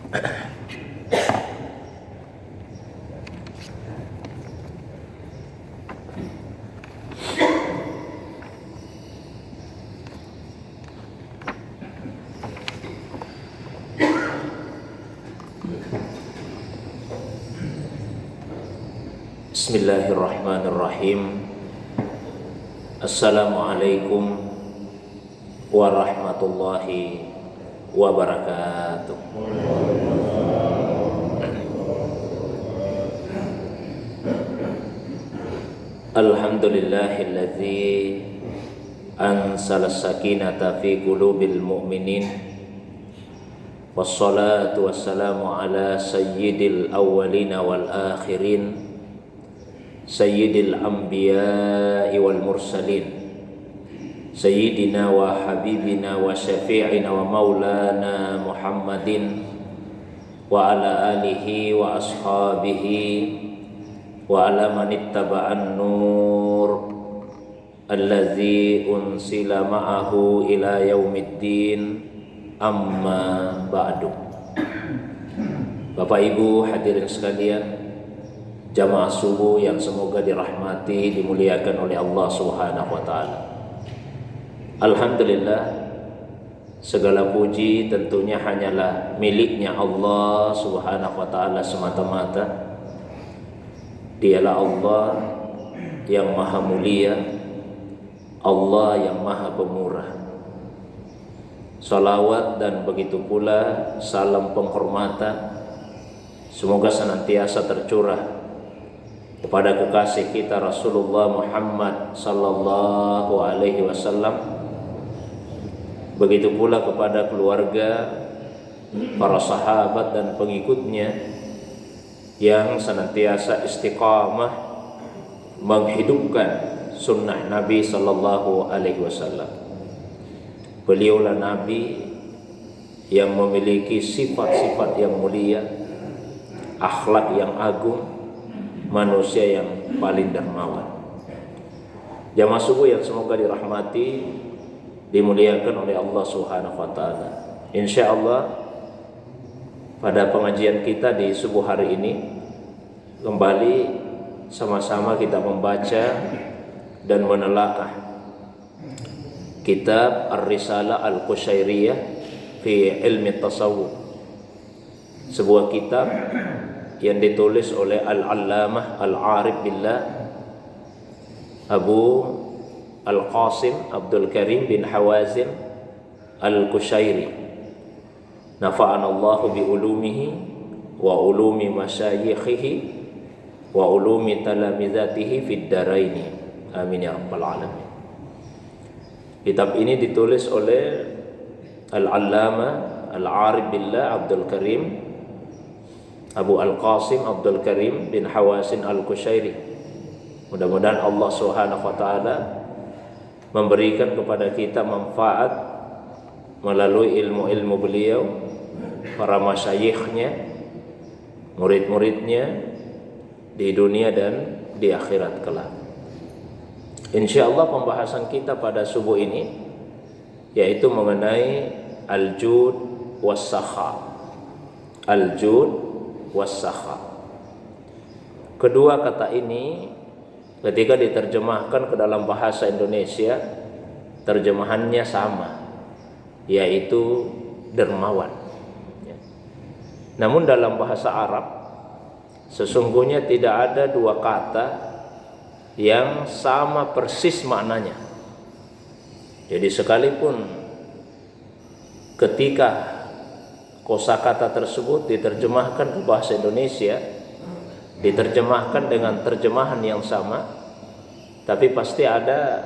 Bismillahirrahmanirrahim. Assalamualaikum warahmatullahi wabarakatuh. Alhamdulillahilladzi anzala as-sakinata fi qulubil mu'minin. Wassalatu wassalamu ala sayyidil awwalina wal akhirin, sayyidil anbiya'i wal mursalin, sayyidina wa habibina wa syafi'ina wa maulana Muhammadin wa ala alihi wa ashabihi wa ala man ittaba'an nur allazi unsila ma'ahu ila yaumiddin, amma ba'du. Bapak Ibu hadirin sekalian, jamaah subuh yang semoga dirahmati, dimuliakan oleh Allah Subhanahu wa taala. Alhamdulillah, segala puji tentunya hanyalah miliknya Allah Subhanahu wa taala semata-mata. Dialah Allah yang maha mulia, Allah yang maha pemurah. Salawat dan begitu pula salam penghormatan semoga senantiasa tercurah kepada kekasih kita Rasulullah Muhammad sallallahu alaihi wasallam, begitu pula kepada keluarga, para sahabat dan pengikutnya yang senantiasa istiqamah menghidupkan sunnah Nabi sallallahu alaihi wasallam. Beliaulah Nabi yang memiliki sifat-sifat yang mulia, akhlak yang agung, manusia yang paling dermawan. Jamaah subuh yang semoga dirahmati, dimuliakan oleh Allah Subhanahu wa taala. Insyaallah pada pengajian kita di subuh hari ini kembali sama-sama kita membaca dan menelaah kitab Ar-Risalah Al-Qushairiyah fi Ilmi Tasawuf, sebuah kitab yang ditulis oleh Al-Allamah Al-Arif Billah Abu Al-Qasim Abdul Karim bin Hawazin Al-Qushairi, nafa'anallahu bi ulumihi wa ulumi masyayikhihi wa ulumi talamizatihi fid daraini, amin ya rabbal alamin. Kitab ini ditulis oleh Al-Allamah Al-Arif Billah Abdul Karim Abu Al-Qasim Abdul Karim bin Hawazin Al-Qushairi. Mudah-mudahan Allah Subhanahu wa taala memberikan kepada kita manfaat melalui ilmu-ilmu beliau, para masyayikhnya, murid-muridnya di dunia dan di akhirat kelak. Insyaallah pembahasan kita pada subuh ini yaitu mengenai al-jud was-sakha. Al-jud was-sakha. Kedua kata ini ketika diterjemahkan ke dalam bahasa Indonesia, terjemahannya sama, yaitu dermawan. Namun dalam bahasa Arab sesungguhnya tidak ada dua kata yang sama persis maknanya. Jadi sekalipun ketika kosakata tersebut diterjemahkan ke bahasa Indonesia, diterjemahkan dengan terjemahan yang sama, tapi pasti ada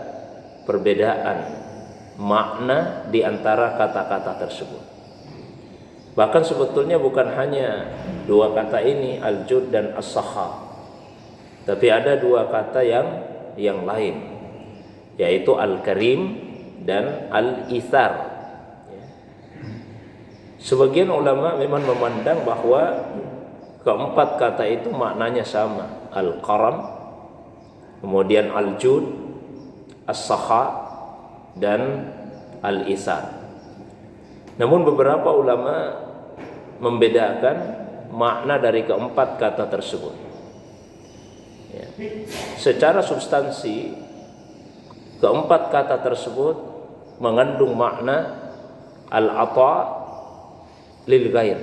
perbedaan makna di antara kata-kata tersebut. Bahkan sebetulnya bukan hanya dua kata ini, al-jud dan as-sakha, tapi ada dua kata yang lain, yaitu al-karim dan al-ithar. Sebagian ulama memang memandang bahwa keempat kata itu maknanya sama, al-karam, kemudian al-jud, as-sakha, dan al-ithar. Namun beberapa ulama membedakan makna dari keempat kata tersebut. Ya. Secara substansi, keempat kata tersebut mengandung makna al-ata lil ghair,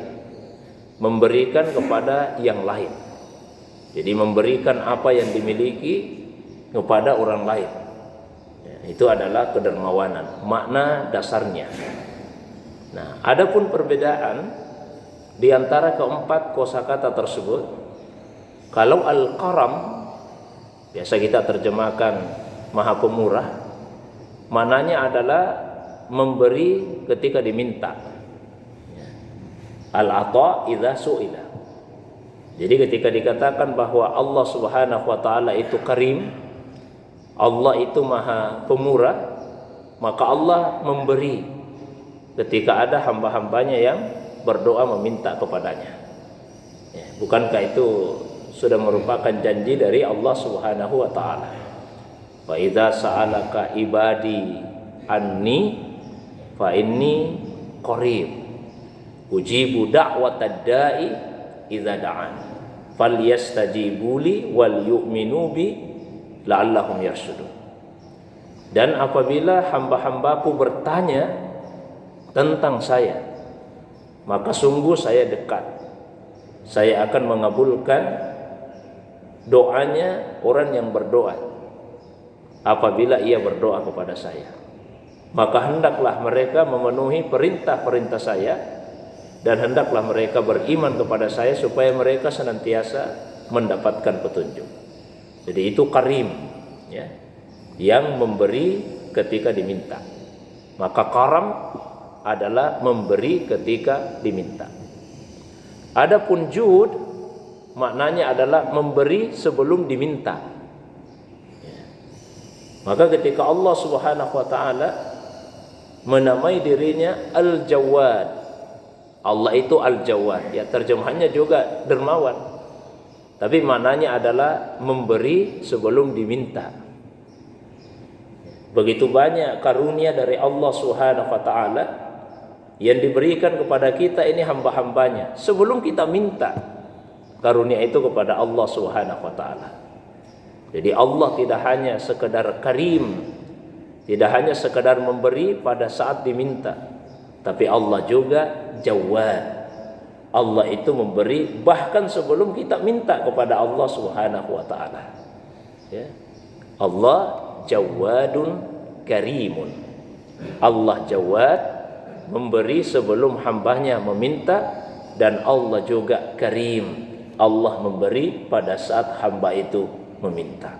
memberikan kepada yang lain. Jadi memberikan apa yang dimiliki kepada orang lain. Ya, itu adalah kedermawanan, makna dasarnya. Nah, adapun perbedaan di antara keempat kosakata tersebut, kalau al-karam biasa kita terjemahkan maha pemurah, maknanya adalah memberi ketika diminta. Al-ata idza su'ila. Jadi ketika dikatakan bahwa Allah Subhanahu wa taala itu karim, Allah itu maha pemurah, maka Allah memberi ketika ada hamba-hambanya yang berdoa meminta kepadanya. Ya, bukankah itu sudah merupakan janji dari Allah Subhanahu wa taala? Wa idza sa'alaka ibadi anni fa inni qarib ujibu da'watad da'i idza da'an falyastajibuli wal yu'minu bi la'allahum yarshudun. Dan apabila hamba-hambaku bertanya tentang saya, maka sungguh saya dekat. Saya akan mengabulkan doanya orang yang berdoa apabila ia berdoa kepada saya. Maka hendaklah mereka memenuhi perintah-perintah saya, dan hendaklah mereka beriman kepada saya supaya mereka senantiasa mendapatkan petunjuk. Jadi itu karim, ya, yang memberi ketika diminta. Maka karam adalah memberi ketika diminta. Adapun jud maknanya adalah memberi sebelum diminta. Ya. Maka ketika Allah Subhanahu wa taala menamai dirinya Al-Jawad, Allah itu Al-Jawad, ya terjemahannya juga dermawan, tapi maknanya adalah memberi sebelum diminta. Begitu banyak karunia dari Allah Subhanahu wa taala yang diberikan kepada kita ini hamba-hambanya sebelum kita minta karunia itu kepada Allah Subhanahu wa taala. Jadi Allah tidak hanya sekedar karim, tidak hanya sekedar memberi pada saat diminta, tapi Allah juga Jawad. Allah itu memberi bahkan sebelum kita minta kepada Allah Subhanahu wa taala. Ya. Allah Jawadun Karimun. Allah Jawad, memberi sebelum hambanya meminta, dan Allah juga Karim. Allah memberi pada saat hamba itu meminta.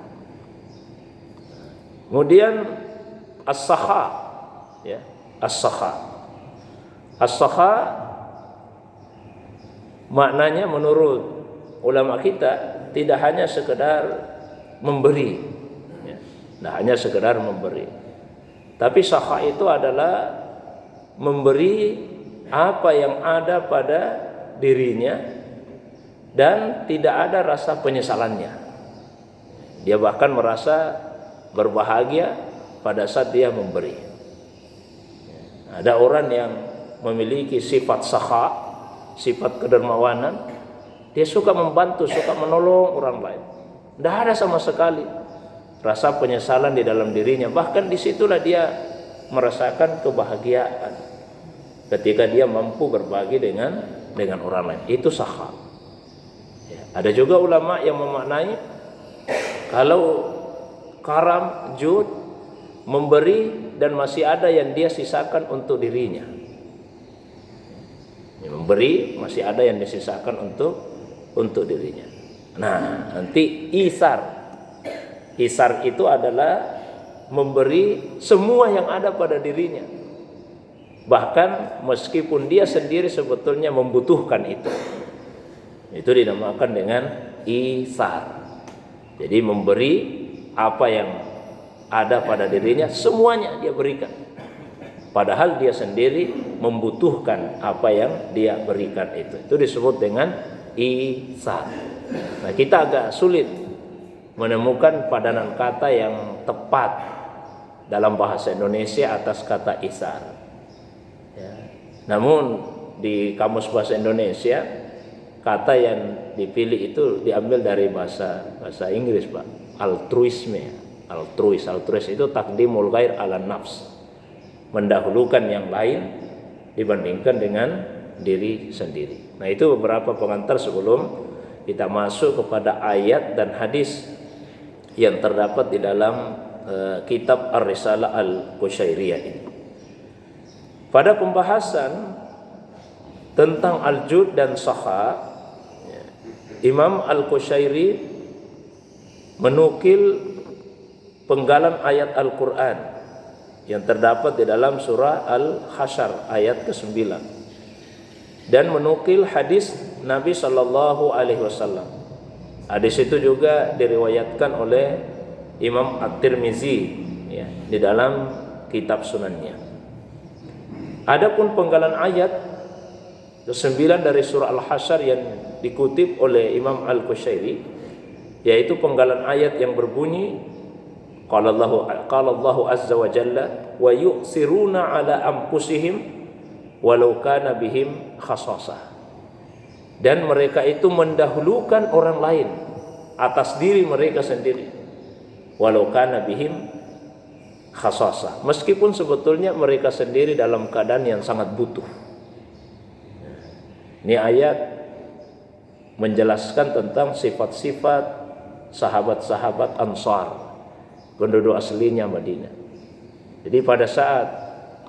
Kemudian as-sakha, ya, as-sakha. As-sakha maknanya menurut ulama kita tidak hanya sekedar memberi, ya, tidak hanya sekedar memberi, tapi sakha itu adalah memberi apa yang ada pada dirinya dan tidak ada rasa penyesalannya. Dia bahkan merasa berbahagia pada saat dia memberi. Ada orang yang memiliki sifat sakha, sifat kedermawanan, dia suka membantu, suka menolong orang lain. Tidak ada sama sekali rasa penyesalan di dalam dirinya. Bahkan disitulah dia merasakan kebahagiaan ketika dia mampu berbagi dengan orang lain. Itu sakha. Ya, ada juga ulama yang memaknai kalau karam, jud, memberi dan masih ada yang dia sisakan untuk dirinya. Ya, memberi masih ada yang disisakan untuk dirinya. Nah, nanti isar. Isar itu adalah memberi semua yang ada pada dirinya. Bahkan meskipun dia sendiri sebetulnya membutuhkan itu. Itu dinamakan dengan isar. Jadi memberi apa yang ada pada dirinya, semuanya dia berikan. Padahal dia sendiri membutuhkan apa yang dia berikan itu. Itu disebut dengan isar. Nah, kita agak sulit menemukan padanan kata yang tepat dalam bahasa Indonesia atas kata isar. Ya. Namun di Kamus Bahasa Indonesia kata yang dipilih itu diambil dari bahasa Inggris, Pak. Altruisme. Altruis itu takdimul ghair ala nafs. Mendahulukan yang lain dibandingkan dengan diri sendiri. Nah, itu beberapa pengantar sebelum kita masuk kepada ayat dan hadis yang terdapat di dalam kitab Ar-Risalah Al-Qushairiyah ini. Pada pembahasan tentang al-jud dan sakha, Imam Al-Qushairi menukil penggalan ayat Al-Quran yang terdapat di dalam surah Al-Hasyr ayat ke-9 dan menukil hadis Nabi Sallallahu Alaihi Wasallam. Hadis itu juga diriwayatkan oleh Imam At-Tirmizi ya, di dalam kitab sunannya. Adapun penggalan ayat ke-9 dari surah Al-Hasyr yang dikutip oleh Imam Al-Qushairi, yaitu penggalan ayat yang berbunyi qala Allahu azza wa jalla wa yu'siruna ala anfusihim walau kana bihim khasasah. Dan mereka itu mendahulukan orang lain atas diri mereka sendiri walau kana bihim khasasah, meskipun sebetulnya mereka sendiri dalam keadaan yang sangat butuh. Ini ayat menjelaskan tentang sifat-sifat sahabat-sahabat Ansar, penduduk aslinya Madinah. Jadi pada saat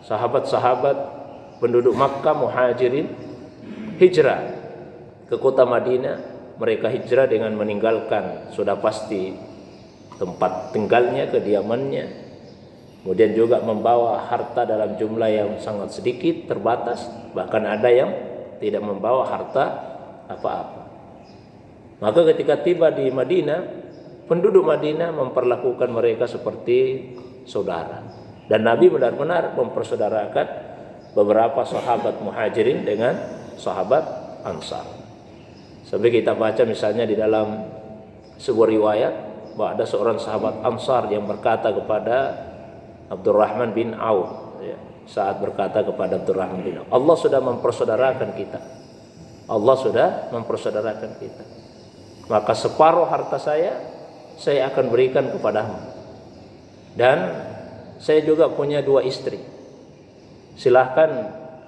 sahabat-sahabat penduduk Makkah Muhajirin hijrah ke kota Madinah, mereka hijrah dengan meninggalkan sudah pasti tempat tinggalnya, kediamannya, kemudian juga membawa harta dalam jumlah yang sangat sedikit, terbatas, bahkan ada yang tidak membawa harta apa-apa. Maka ketika tiba di Madinah, penduduk Madinah memperlakukan mereka seperti saudara. Dan Nabi benar-benar mempersaudarakan beberapa sahabat Muhajirin dengan sahabat Ansar. Sampai kita baca misalnya di dalam sebuah riwayat bahwa ada seorang sahabat Ansar yang berkata kepada Abdurrahman bin Auf, ya, saat berkata kepada Abdurrahman bin Auf, Allah sudah mempersaudarakan kita. Allah sudah mempersaudarakan kita. Maka separuh harta saya akan berikan kepadamu. Dan saya juga punya 2 istri. Silahkan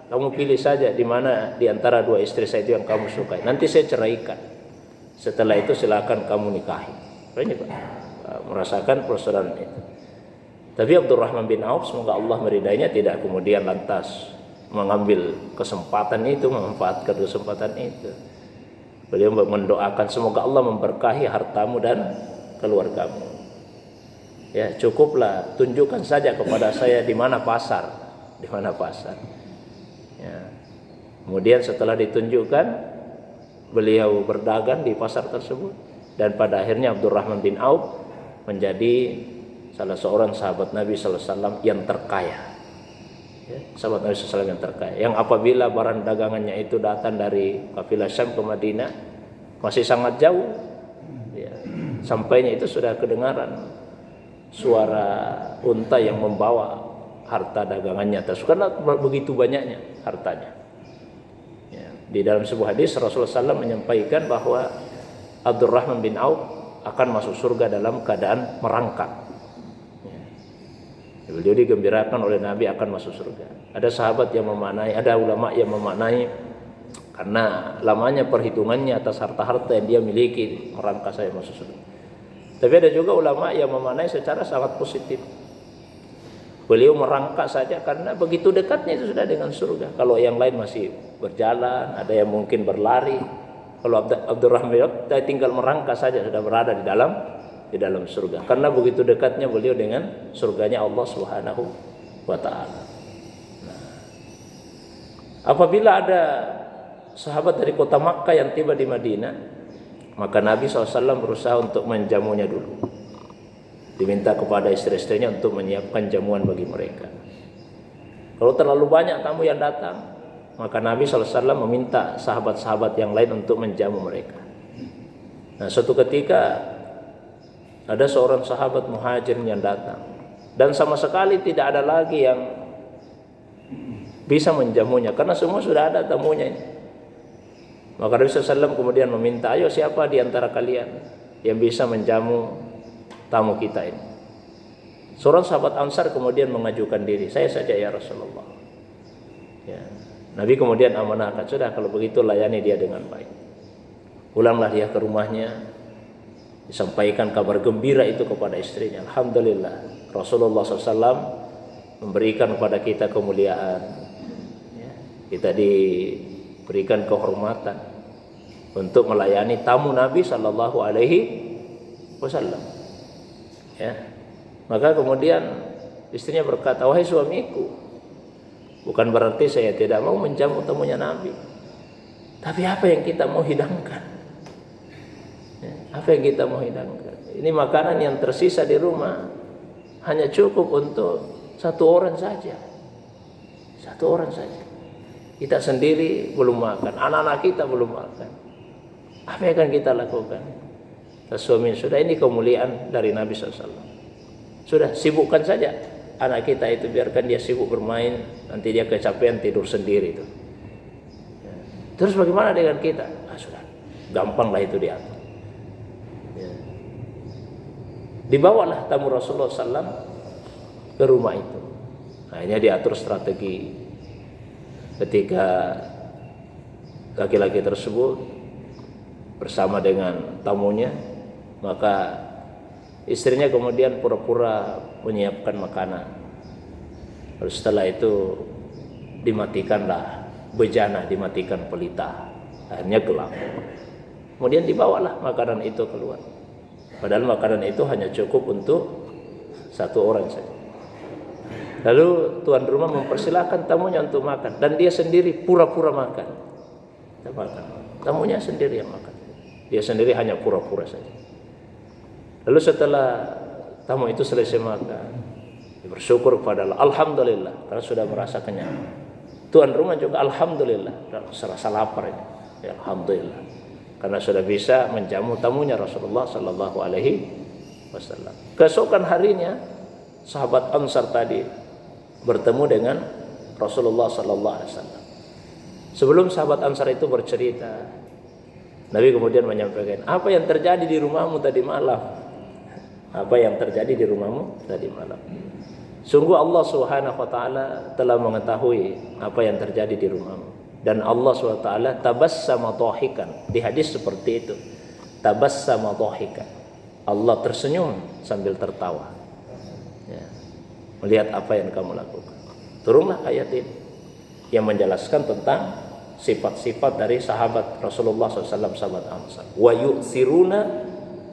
kamu pilih saja di mana di antara 2 istri saya itu yang kamu sukai. Nanti saya ceraikan. Setelah itu silahkan kamu nikahi. Ini Pak, merasakan persaudaraan itu. Tapi Abdurrahman bin Auf, semoga Allah meridainya, tidak kemudian lantas mengambil kesempatan itu, memanfaatkan kesempatan itu. Beliau mendoakan semoga Allah memberkahi hartamu dan keluargamu. Ya, cukuplah tunjukkan saja kepada saya di mana pasar, di mana pasar. Ya. Kemudian setelah ditunjukkan, beliau berdagang di pasar tersebut dan pada akhirnya Abdurrahman bin Auf menjadi salah seorang sahabat Nabi sallallahu alaihi wasallam yang terkaya. Ya, sahabat Nabi sallallahu alaihi wasallam yang terkaya, yang apabila barang dagangannya itu datang dari kafilah Syam ke Madinah masih sangat jauh, ya, sampainya itu sudah kedengaran suara unta yang membawa harta dagangannya tersebut, karena begitu banyaknya hartanya. Ya, di dalam sebuah hadis Rasulullah SAW menyampaikan bahwa Abdurrahman bin Auf akan masuk surga dalam keadaan merangkak. Beliau digembirakan oleh Nabi akan masuk surga. Ada sahabat yang memaknai, ada ulama yang memaknai karena lamanya perhitungannya atas harta-harta yang dia miliki, merangkak saya masuk surga. Tapi ada juga ulama yang memaknai secara sangat positif. Beliau merangkak saja karena begitu dekatnya itu sudah dengan surga. Kalau yang lain masih berjalan, ada yang mungkin berlari. Kalau Abdurrahman tinggal merangkak saja sudah berada di dalam surga, karena begitu dekatnya beliau dengan surganya Allah Subhanahu wa taala. Nah, apabila ada sahabat dari kota Makkah yang tiba di Madinah, maka Nabi SAW berusaha untuk menjamunya dulu. Diminta kepada istri-istrinya untuk menyiapkan jamuan bagi mereka. Kalau terlalu banyak tamu yang datang, maka Nabi SAW meminta sahabat-sahabat yang lain untuk menjamu mereka. Nah, suatu ketika ada seorang sahabat Muhajirin yang datang dan sama sekali tidak ada lagi yang bisa menjamunya karena semua sudah ada tamunya ini. Maka Nabi SAW kemudian meminta, ayo siapa di antara kalian yang bisa menjamu tamu kita ini. Seorang sahabat Ansar kemudian mengajukan diri, saya saja ya Rasulullah. Ya. Nabi kemudian amanahkan, sudah kalau begitu layani dia dengan baik. Pulanglah dia ke rumahnya, disampaikan kabar gembira itu kepada istrinya. Alhamdulillah, Rasulullah SAW memberikan kepada kita kemuliaan. Ya. Kita diberikan kehormatan untuk melayani tamu Nabi Sallallahu Alaihi Wasallam. Ya. Maka kemudian istrinya berkata, wahai suamiku, bukan berarti saya tidak mau menjamu tamunya Nabi, tapi apa yang kita mau hidangkan? Ya, apa yang kita mau hidangkan? Ini makanan yang tersisa di rumah hanya cukup untuk satu orang saja. Satu orang saja. Kita sendiri belum makan, anak-anak kita belum makan. Apa yang akan kita lakukan? Suami sudah, ini kemuliaan dari Nabi SAW. Sudah, sibukkan saja anak kita itu, biarkan dia sibuk bermain, nanti dia kecapean tidur sendiri itu. Ya. Terus bagaimana dengan kita? Sudah, gampanglah itu diatur. Ya. Dibawalah tamu Rasulullah SAW ke rumah itu. Akhirnya diatur strategi. Ketika laki-laki tersebut bersama dengan tamunya, maka istrinya kemudian pura-pura menyiapkan makanan. Lalu setelah itu dimatikanlah bejana, dimatikan pelita. Akhirnya gelap. Kemudian dibawalah makanan itu keluar. Padahal makanan itu hanya cukup untuk satu orang saja. Lalu tuan rumah mempersilahkan tamunya untuk makan, dan dia sendiri pura-pura makan. Tamunya sendiri yang makan. Dia sendiri hanya pura-pura saja. Lalu setelah tamu itu selesai makan, bersyukur kepada Allah, alhamdulillah, karena sudah merasa kenyang. Tuan rumah juga alhamdulillah, serasa lapar ini. Ya, alhamdulillah, karena sudah bisa menjamu tamunya Rasulullah Sallallahu Alaihi Wasallam. Keesokan harinya, sahabat Ansar tadi bertemu dengan Rasulullah Sallallahu Alaihi Wasallam. Sebelum sahabat Ansar itu bercerita, Nabi kemudian menyampaikan, apa yang terjadi di rumahmu tadi malam? Apa yang terjadi di rumahmu tadi malam? Sungguh Allah Subhanahu wa taala telah mengetahui apa yang terjadi di rumahmu. Dan Allah Subhanahu wa taala tabassama dhahikan. Di hadis seperti itu. Tabassama dhahikan. Allah tersenyum sambil tertawa. Ya. Melihat apa yang kamu lakukan. Turunlah ayat ini yang menjelaskan tentang sifat-sifat dari sahabat Rasulullah SAW, sahabat Ansar. Wa yu'thiruna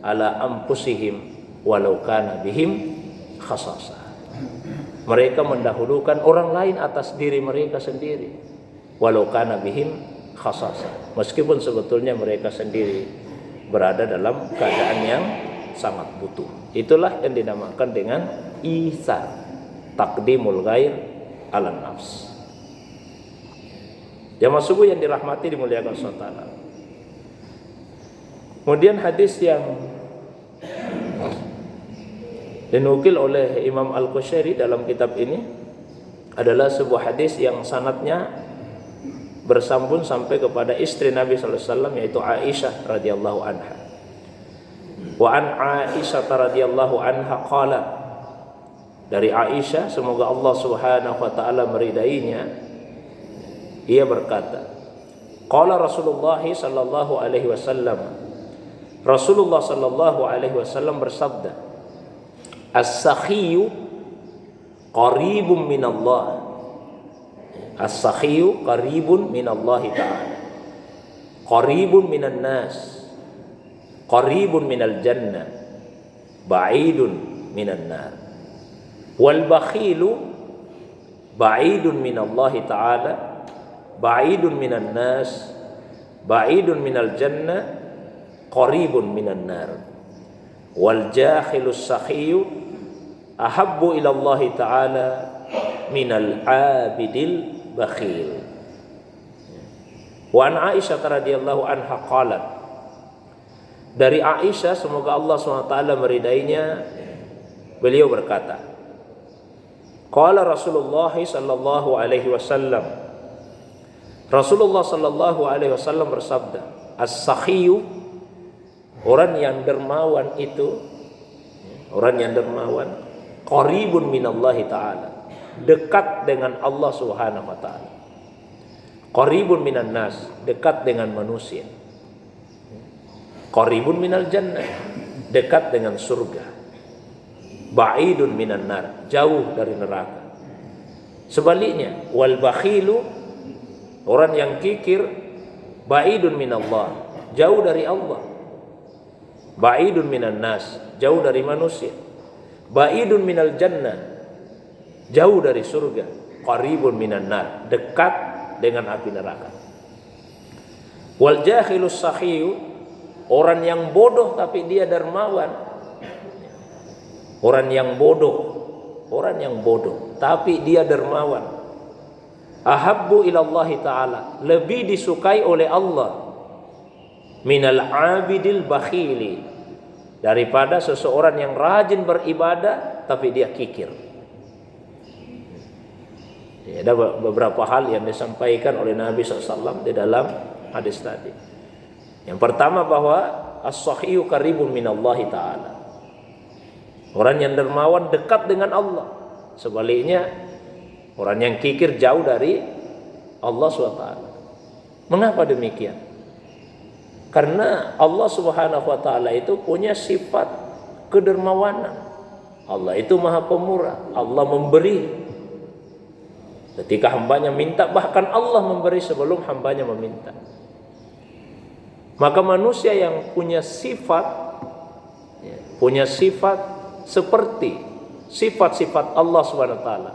ala anfusihim walau kana bihim khasasah. Mereka mendahulukan orang lain atas diri mereka sendiri, walau kana bihim khasasah, meskipun sebetulnya mereka sendiri berada dalam keadaan yang sangat butuh. Itulah yang dinamakan dengan isar, taqdimul ghair ala nafs. Jamaah subuh yang dirahmati dimuliakan Allah. Kemudian hadis yang dinukil oleh Imam Al-Qushayri dalam kitab ini adalah sebuah hadis yang sanadnya bersambung sampai kepada istri Nabi sallallahu alaihi wasallam, yaitu Aisyah radhiyallahu anha. Wa an Aisyah radhiyallahu anha qalat, dari Aisyah, semoga Allah Subhanahu wa taala meridainya, ia berkata, qala Rasulullah sallallahu alaihi wasallam, Rasulullah sallallahu alaihi wasallam bersabda, as-sakhiyu qaribun minallah. As-sakhiyu qaribun minallahi ta'ala. Qaribun minan nas. Qaribun minal jannah. Ba'idun minan nar. Wal bakhilu ba'idun minallahi ta'ala. Ba'idun minan nas. Ba'idun minal jannah. Qaribun minan nar. Wal jakhilus sakhiyu ahabbu ila Allah ta'ala minal abidil bakhil. Wa an Aisyah radhiyallahu anha qalat, dari Aisyah, semoga Allah SWT meridainya, beliau berkata, Qala Rasulullah sallallahu alaihi wasallam, Rasulullah sallallahu alaihi wasallam bersabda, as-sakhiyu, orang yang dermawan itu, orang yang dermawan, qaribun minallahi ta'ala, dekat dengan Allah Subhanahu wa taala. Qaribun minan nas, dekat dengan manusia. Qaribun minal jannah, dekat dengan surga. Ba'idun minan nar, jauh dari neraka. Sebaliknya, wal bakhilu, orang yang kikir, ba'idun minallah, jauh dari Allah. Ba'idun minan nas, jauh dari manusia. Ba'idun minal jannah, jauh dari surga. Qaribun minan nar, dekat dengan api neraka. Wal jahilus sakhiyu, orang yang bodoh tapi dia dermawan. Orang yang bodoh tapi dia dermawan. Ahabbu ilallahi ta'ala, lebih disukai oleh Allah, minal abidil bakhili, daripada seseorang yang rajin beribadah tapi dia kikir. Ada beberapa hal yang disampaikan oleh Nabi SAW di dalam hadis tadi. Yang pertama, bahwa as-sakhiyu qaribun minallahi ta'ala, orang yang dermawan dekat dengan Allah. Sebaliknya, orang yang kikir jauh dari Allah SWT. Mengapa demikian? Karena Allah Subhanahu wa taala itu punya sifat kedermawanan. Allah itu Maha Pemurah, Allah memberi. Ketika hambanya minta, bahkan Allah memberi sebelum hambanya meminta. Maka manusia yang punya sifat seperti sifat-sifat Allah Subhanahu wa taala,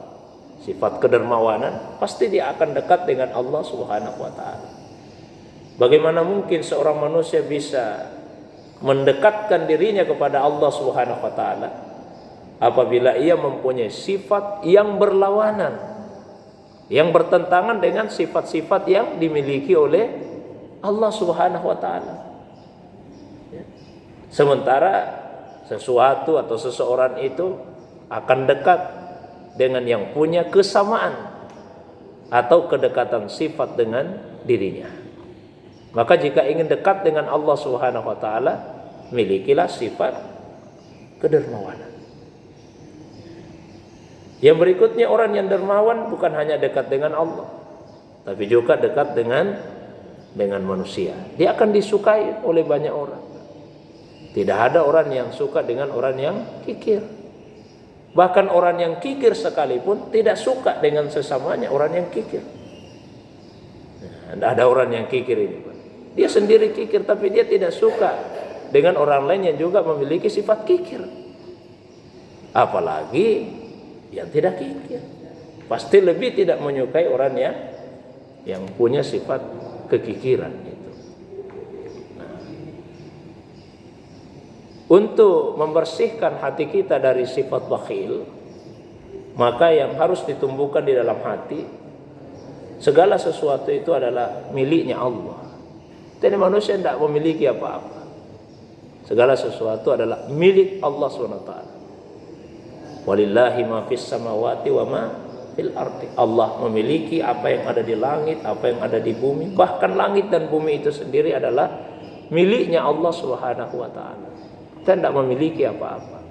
sifat kedermawanan, pasti dia akan dekat dengan Allah Subhanahu wa taala. Bagaimana mungkin seorang manusia bisa mendekatkan dirinya kepada Allah Subhanahu wa taala apabila ia mempunyai sifat yang berlawanan, yang bertentangan dengan sifat-sifat yang dimiliki oleh Allah Subhanahu wa taala. Sementara sesuatu atau seseorang itu akan dekat dengan yang punya kesamaan atau kedekatan sifat dengan dirinya. Maka jika ingin dekat dengan Allah Subhanahu wa taala, milikilah sifat kedermawanan. Yang berikutnya, orang yang dermawan bukan hanya dekat dengan Allah, tapi juga dekat dengan manusia. Dia akan disukai oleh banyak orang. Tidak ada orang yang suka dengan orang yang kikir. Bahkan orang yang kikir sekalipun tidak suka dengan sesamanya orang yang kikir. Nah, ada orang yang kikir ini, dia sendiri kikir tapi dia tidak suka dengan orang lain yang juga memiliki sifat kikir. Apalagi yang tidak kikir, pasti lebih tidak menyukai orang yang punya sifat kekikiran itu. Nah, untuk membersihkan hati kita dari sifat bakhil, maka yang harus ditumbuhkan di dalam hati, segala sesuatu itu adalah miliknya Allah. Jadi manusia tidak memiliki apa-apa. Segala sesuatu adalah milik Allah SWT. Walillahi ma fis samawati wa ma fil ardi. Allah memiliki apa yang ada di langit, apa yang ada di bumi. Bahkan langit dan bumi itu sendiri adalah miliknya Allah Subhanahu wa taala. Kita tidak memiliki apa-apa.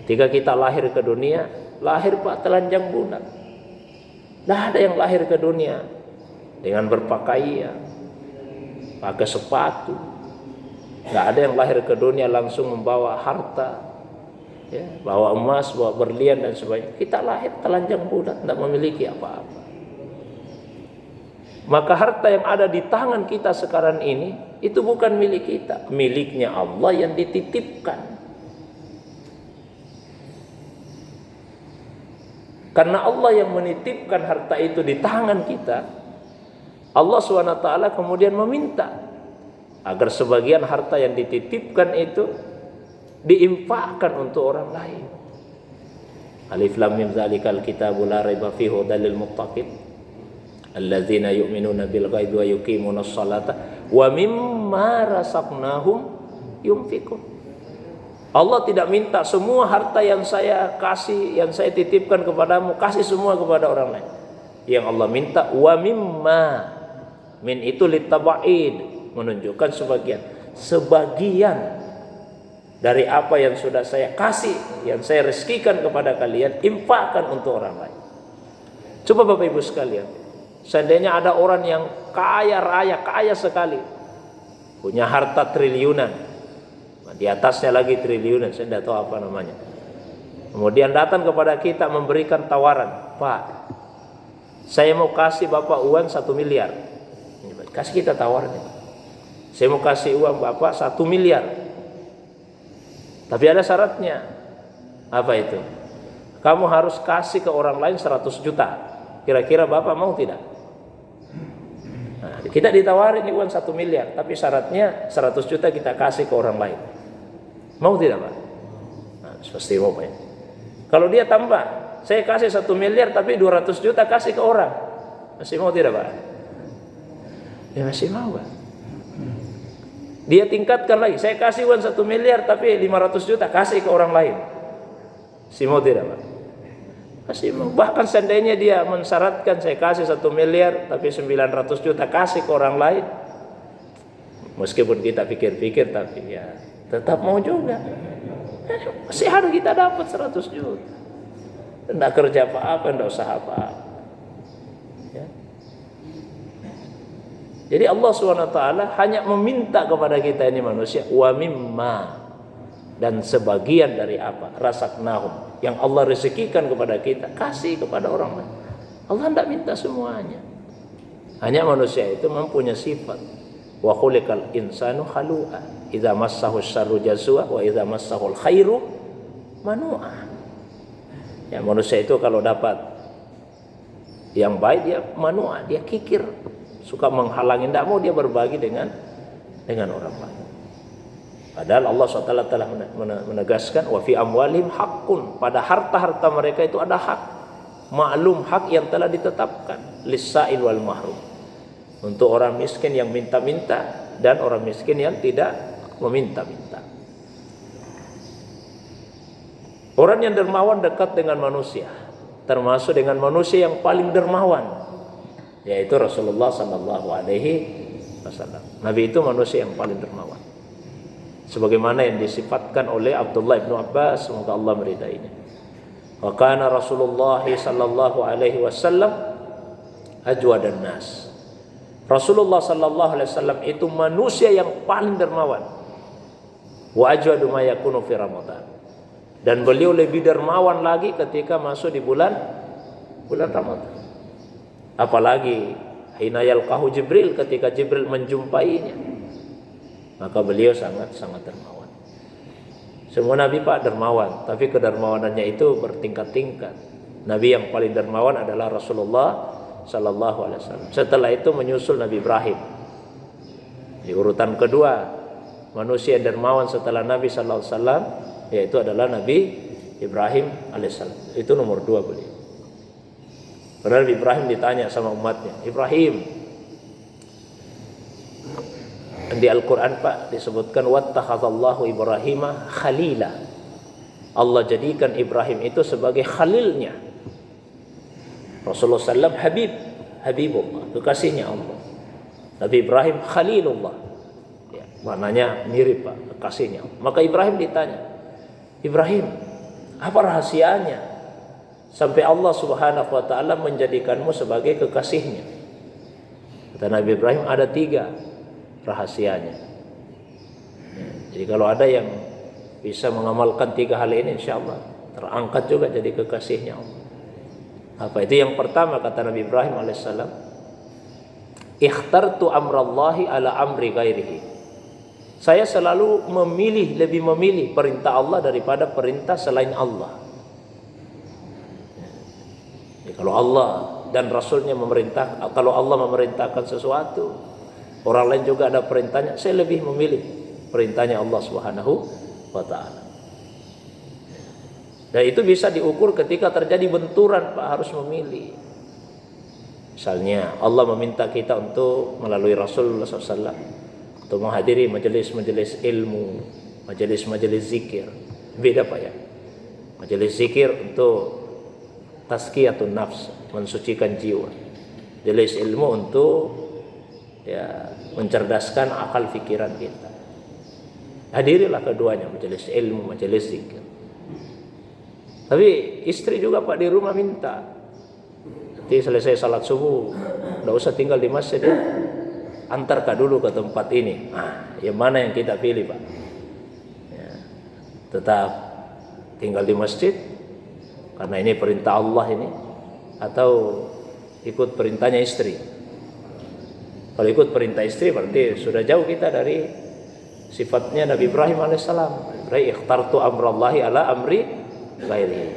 Ketika kita lahir ke dunia, lahir Pak telanjang bulat. Tidak ada yang lahir ke dunia dengan berpakaian, pakai sepatu. Tidak ada yang lahir ke dunia langsung membawa harta, ya, bawa emas, bawa berlian dan sebagainya. Kita lahir telanjang bulat, tidak memiliki apa-apa. Maka harta yang ada di tangan kita sekarang ini, itu bukan milik kita, miliknya Allah yang dititipkan. Karena Allah yang menitipkan harta itu di tangan kita, Allah SWT kemudian meminta agar sebagian harta yang dititipkan itu diinfakkan untuk orang lain. Alif lam mim zalikal kitabu la raiba fihi hudal lil muttaqin alladzina yu'minuna bil ghaibi wa yuqimunas salata wa mimma razaqnahum yunfiqun. Allah tidak minta semua harta yang saya kasih, yang saya titipkan kepadamu, kasih semua kepada orang lain. Yang Allah minta wa mimma, min itu litaba'id, menunjukkan sebagian dari apa yang sudah saya kasih, yang saya rezekikan kepada kalian, infakkan untuk orang lain. Coba Bapak Ibu sekalian, seandainya ada orang yang kaya raya, kaya sekali, punya harta triliunan, di atasnya lagi triliunan, saya tidak tahu apa namanya. Kemudian datang kepada kita memberikan tawaran, Pak, saya mau kasih Bapak uang 1 miliar. Kasih kita tawaran itu. Saya mau kasih uang Bapak 1 miliar. Tapi ada syaratnya. Apa itu? Kamu harus kasih ke orang lain 100 juta. Kira-kira Bapak mau tidak? Nah, kita ditawarin uang 1 miliar, tapi syaratnya 100 juta kita kasih ke orang lain. Mau tidak Pak? Nah, pasti mau Pak ya. Kalau dia tambah, saya kasih 1 miliar tapi 200 juta kasih ke orang, masih mau tidak Pak? Ya masih mau Pak. Dia tingkatkan lagi, saya kasih uang 1 miliar tapi 500 juta kasih ke orang lain, masih mau tidak Pak? Masih mau. Bahkan seandainya dia mensyaratkan saya kasih 1 miliar tapi 900 juta kasih ke orang lain, meskipun kita pikir-pikir tapi ya tetap mau juga. Masih harus kita dapat 100 juta. Tidak kerja apa-apa, tidak usaha apa-apa. Ya. Jadi Allah SWT hanya meminta kepada kita ini manusia, wa mimma, dan sebagian dari apa, rasaknahum, yang Allah rezekikan kepada kita, kasih kepada orang lain. Allah tidak minta semuanya. Hanya manusia itu mempunyai sifat, wa khuliqal insanu halu'a, idza massahu syarru jazua wa idza massahul khairu manu'a. Ya, manusia itu kalau dapat yang baik dia manu'a, dia kikir, suka menghalangi, tidak mau dia berbagi dengan orang lain. Padahal Allah SWT telah menegaskan wa fi amwalihim haqqun, pada harta-harta mereka itu ada hak, maklum, hak yang telah ditetapkan, lis-sa'il wal mahrum, untuk orang miskin yang minta-minta dan orang miskin yang tidak meminta-minta. Orang yang dermawan dekat dengan manusia, termasuk dengan manusia yang paling dermawan, yaitu Rasulullah sallallahu alaihi wasallam. Nabi itu manusia yang paling dermawan, sebagaimana yang disifatkan oleh Abdullah bin Abbas, semoga Allah meridainya. Wa kana Rasulullah sallallahu alaihi wasallam ajwadan nas. Rasulullah sallallahu alaihi wasallam itu manusia yang paling dermawan. Wa ajwadu ma yakunu fi Ramadan. Dan beliau lebih dermawan lagi ketika masuk di bulan Ramadan. Apalagi hina yalqahu Jibril, ketika Jibril menjumpainya, maka beliau sangat dermawan. Semua nabi Pak dermawan, tapi kedermawanannya itu bertingkat-tingkat. Nabi yang paling dermawan adalah Rasulullah sallallahu alaihi wasallam. Setelah itu menyusul Nabi Ibrahim. Di urutan kedua manusia yang dermawan setelah Nabi sallallahu alaihi wasallam yaitu adalah Nabi Ibrahim alaihissalam. Itu nomor 2 beliau. Karena Nabi Ibrahim ditanya sama umatnya, Ibrahim, di Al-Quran Pak disebutkan wattakhadallahu Ibrahima khalila. Allah jadikan Ibrahim itu sebagai khalilnya. Rasulullah SAW Habibullah, kekasihnya Allah. Nabi Ibrahim Khalilullah, ya, maknanya mirip Pak, kekasihnya. Maka Ibrahim ditanya, Ibrahim, apa rahasianya sampai Allah Subhanahu wa ta'ala menjadikanmu sebagai kekasihnya? Kata Nabi Ibrahim, ada 3 rahasianya. Ya, jadi kalau ada yang bisa mengamalkan 3 hal ini, insya Allah terangkat juga jadi kekasihnya Allah. Apa itu? Yang pertama kata Nabi Ibrahim alaihissalam, ikhtartu amrallahi ala amri ghairihi. Saya selalu lebih memilih perintah Allah daripada perintah selain Allah. Jadi kalau Allah dan Rasulnya kalau Allah memerintahkan sesuatu, orang lain juga ada perintahnya, saya lebih memilih perintahnya Allah Subhanahu wa ta'ala. Dan itu bisa diukur ketika terjadi benturan Pak, harus memilih. Misalnya Allah meminta kita untuk melalui Rasulullah SAW untuk menghadiri majelis-majelis ilmu, majelis-majelis zikir. Beda Pak ya. Majelis zikir untuk tazkiyatun nafs, mensucikan jiwa. Majelis ilmu untuk ya mencerdaskan akal pikiran kita. Hadirilah keduanya, majelis ilmu, majelis zikir. Tapi istri juga Pak di rumah minta, nanti selesai salat subuh, nggak usah tinggal di masjid ya, antarkah dulu ke tempat ini. Nah, yang mana yang kita pilih Pak? Ya, tetap tinggal di masjid karena ini perintah Allah ini, atau ikut perintahnya istri? Kalau ikut perintah istri berarti sudah jauh kita dari sifatnya Nabi Ibrahim alaihissalam. Ikhtartu amrallahi ala amri ghairi.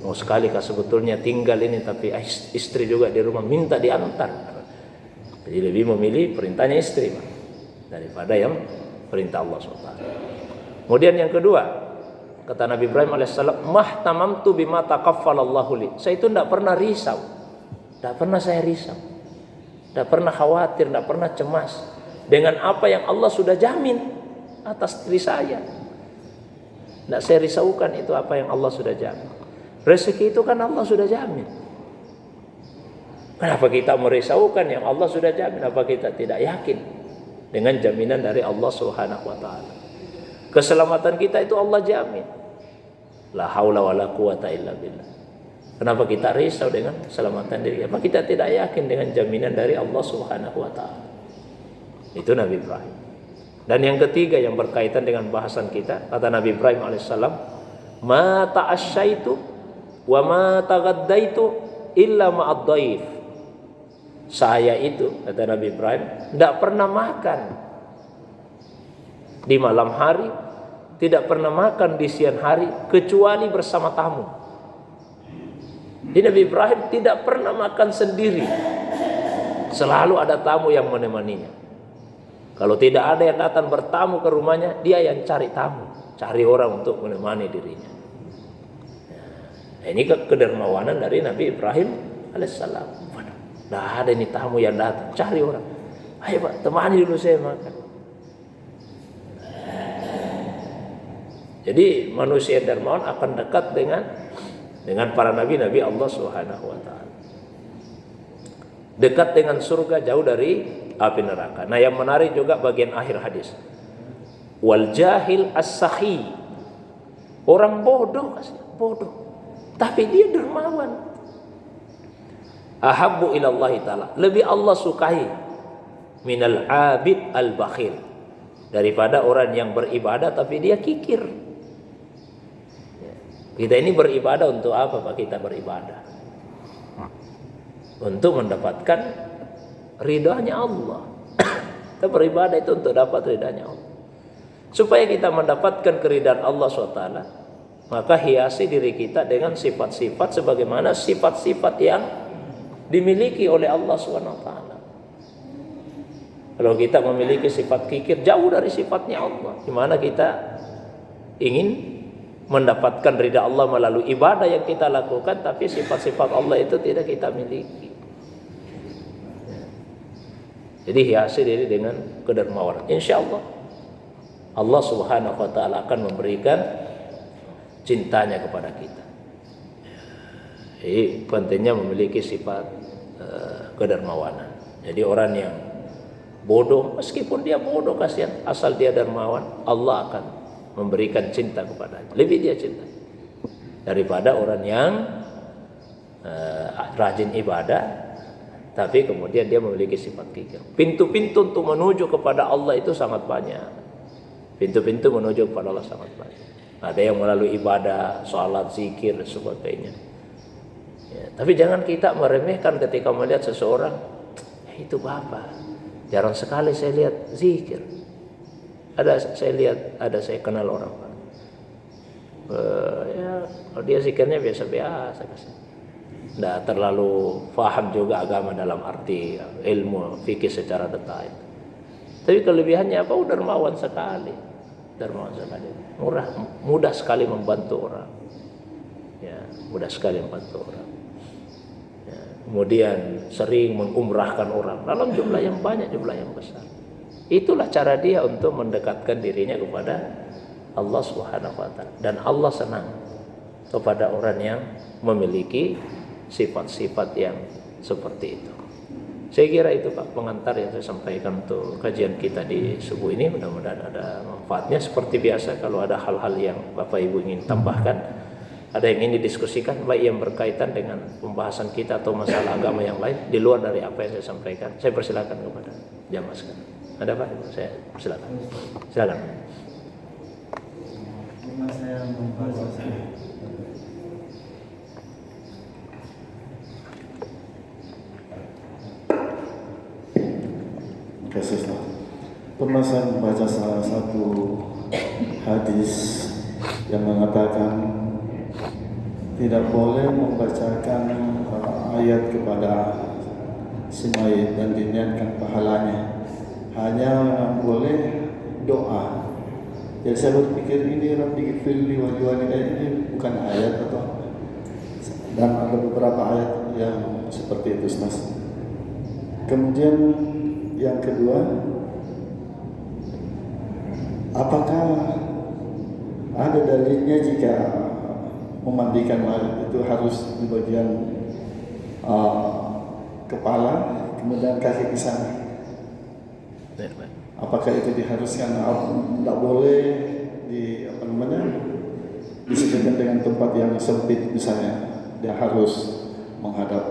Mau sekali kah sebetulnya tinggal ini, tapi istri juga di rumah minta diantar. Jadi lebih memilih perintahnya istri daripada yang perintah Allah SWT. Kemudian yang kedua, kata Nabi Ibrahim alaihissalam, mahtamamtu bima takaffalallahu li. Saya itu tidak pernah risau, tidak pernah saya risau, tidak pernah khawatir, tidak pernah cemas dengan apa yang Allah sudah jamin atas diri saya. Tidak saya risaukan itu apa yang Allah sudah jamin. Rezeki itu kan Allah sudah jamin. Kenapa kita merisaukan yang Allah sudah jamin? Apa kita tidak yakin dengan jaminan dari Allah Subhanahu wa taala? Keselamatan kita itu Allah jamin. La haula wala quwata illa billah. Kenapa kita risau dengan keselamatan diri? Apa kita tidak yakin dengan jaminan dari Allah Subhanahu wa taala? Itu Nabi Ibrahim. Dan yang ketiga yang berkaitan dengan bahasan kita, kata Nabi Ibrahim alaihissalam, ma ta'asyaitu wa ma taghaddaitu illa ma'ad dhaif. Saya itu, kata Nabi Ibrahim, tidak pernah makan di malam hari, tidak pernah makan di siang hari kecuali bersama tamu. Jadi Nabi Ibrahim tidak pernah makan sendiri, selalu ada tamu yang menemaninya. Kalau tidak ada yang datang bertamu ke rumahnya, dia yang cari tamu, cari orang untuk menemani dirinya. Nah, ini kedermawanan dari Nabi Ibrahim alaihissalam. Tidak ada ini tamu yang datang, cari orang. Ayo Pak, temani dulu saya makan. Jadi manusia dermawan akan dekat dengan para nabi-nabi Allah Subhanahu wa taala. Dekat dengan surga, jauh dari api neraka. Nah, yang menarik juga bagian akhir hadis. Wal jahil as-sakhi. Orang bodoh, tapi dia dermawan. Ahabbu ilallahi ta'ala, lebih Allah sukai minal abid al-bakhil, daripada orang yang beribadah tapi dia kikir. Kita ini beribadah untuk apa Pak? Kita beribadah untuk mendapatkan ridhanya Allah. Kita beribadah itu untuk dapat ridhanya Allah. Supaya kita mendapatkan keridhaan Allah SWT, maka hiasi diri kita dengan sifat-sifat sebagaimana sifat-sifat yang dimiliki oleh Allah SWT. Kalau kita memiliki sifat kikir, jauh dari sifatnya Allah. Di mana kita ingin mendapatkan ridha Allah melalui ibadah yang kita lakukan, tapi sifat-sifat Allah itu tidak kita miliki. Jadi hiasi diri dengan kedermawanan. Insya Allah Allah Subhanahu wa taala akan memberikan cintanya kepada kita. Jadi pentingnya memiliki sifat kedermawanan. Jadi orang yang bodoh, meskipun dia bodoh kasihan, asal dia dermawan, Allah akan memberikan cinta kepadanya. Lebih dia cinta daripada orang yang rajin ibadah tapi kemudian dia memiliki sifat kikir. Pintu-pintu untuk menuju kepada Allah itu sangat banyak. Pintu-pintu menuju kepada Allah sangat banyak. Ada yang melalui ibadah, salat, zikir dan sebagainya. Ya, tapi jangan kita meremehkan ketika melihat seseorang, itu Bapak, jarang sekali saya lihat zikir. Saya kenal orang, Pak. Ya, kalau dia zikirnya biasa-biasa, tidak terlalu paham juga agama dalam arti ilmu fikih secara detail. Tapi kelebihannya apa? Dermawan sekali, mudah sekali membantu orang. Ya, mudah sekali membantu orang. Ya, kemudian sering mengumrahkan orang dalam jumlah yang banyak, jumlah yang besar. Itulah cara dia untuk mendekatkan dirinya kepada Allah Subhanahu wa taala, dan Allah senang kepada orang yang memiliki sifat-sifat yang seperti itu. Saya kira itu Pak pengantar yang saya sampaikan untuk kajian kita di subuh ini. Mudah-mudahan ada manfaatnya. Seperti biasa, kalau ada hal-hal yang Bapak Ibu ingin tambahkan, ada yang ingin didiskusikan, baik yang berkaitan dengan pembahasan kita atau masalah agama yang lain di luar dari apa yang saya sampaikan, saya persilakan kepada jamaah sekalian. Ada Pak? Saya persilakan. Silakan. Saya membahas pernah saya membaca salah satu hadis yang mengatakan tidak boleh membacakan ayat kepada si mayit dan diniatkan pahalanya, hanya boleh doa. Jadi saya berpikir ini Rabbi ghfirli wa liwalidayya ini bukan ayat atau, dan ada beberapa ayat yang seperti itu Ustaz. Kemudian yang kedua, apakah ada dalilnya jika memandikan mayat itu harus di bagian kepala kemudian kaki ke sana? Apakah itu diharuskan? Tidak boleh disediakan dengan tempat yang sempit misalnya, dia harus menghadap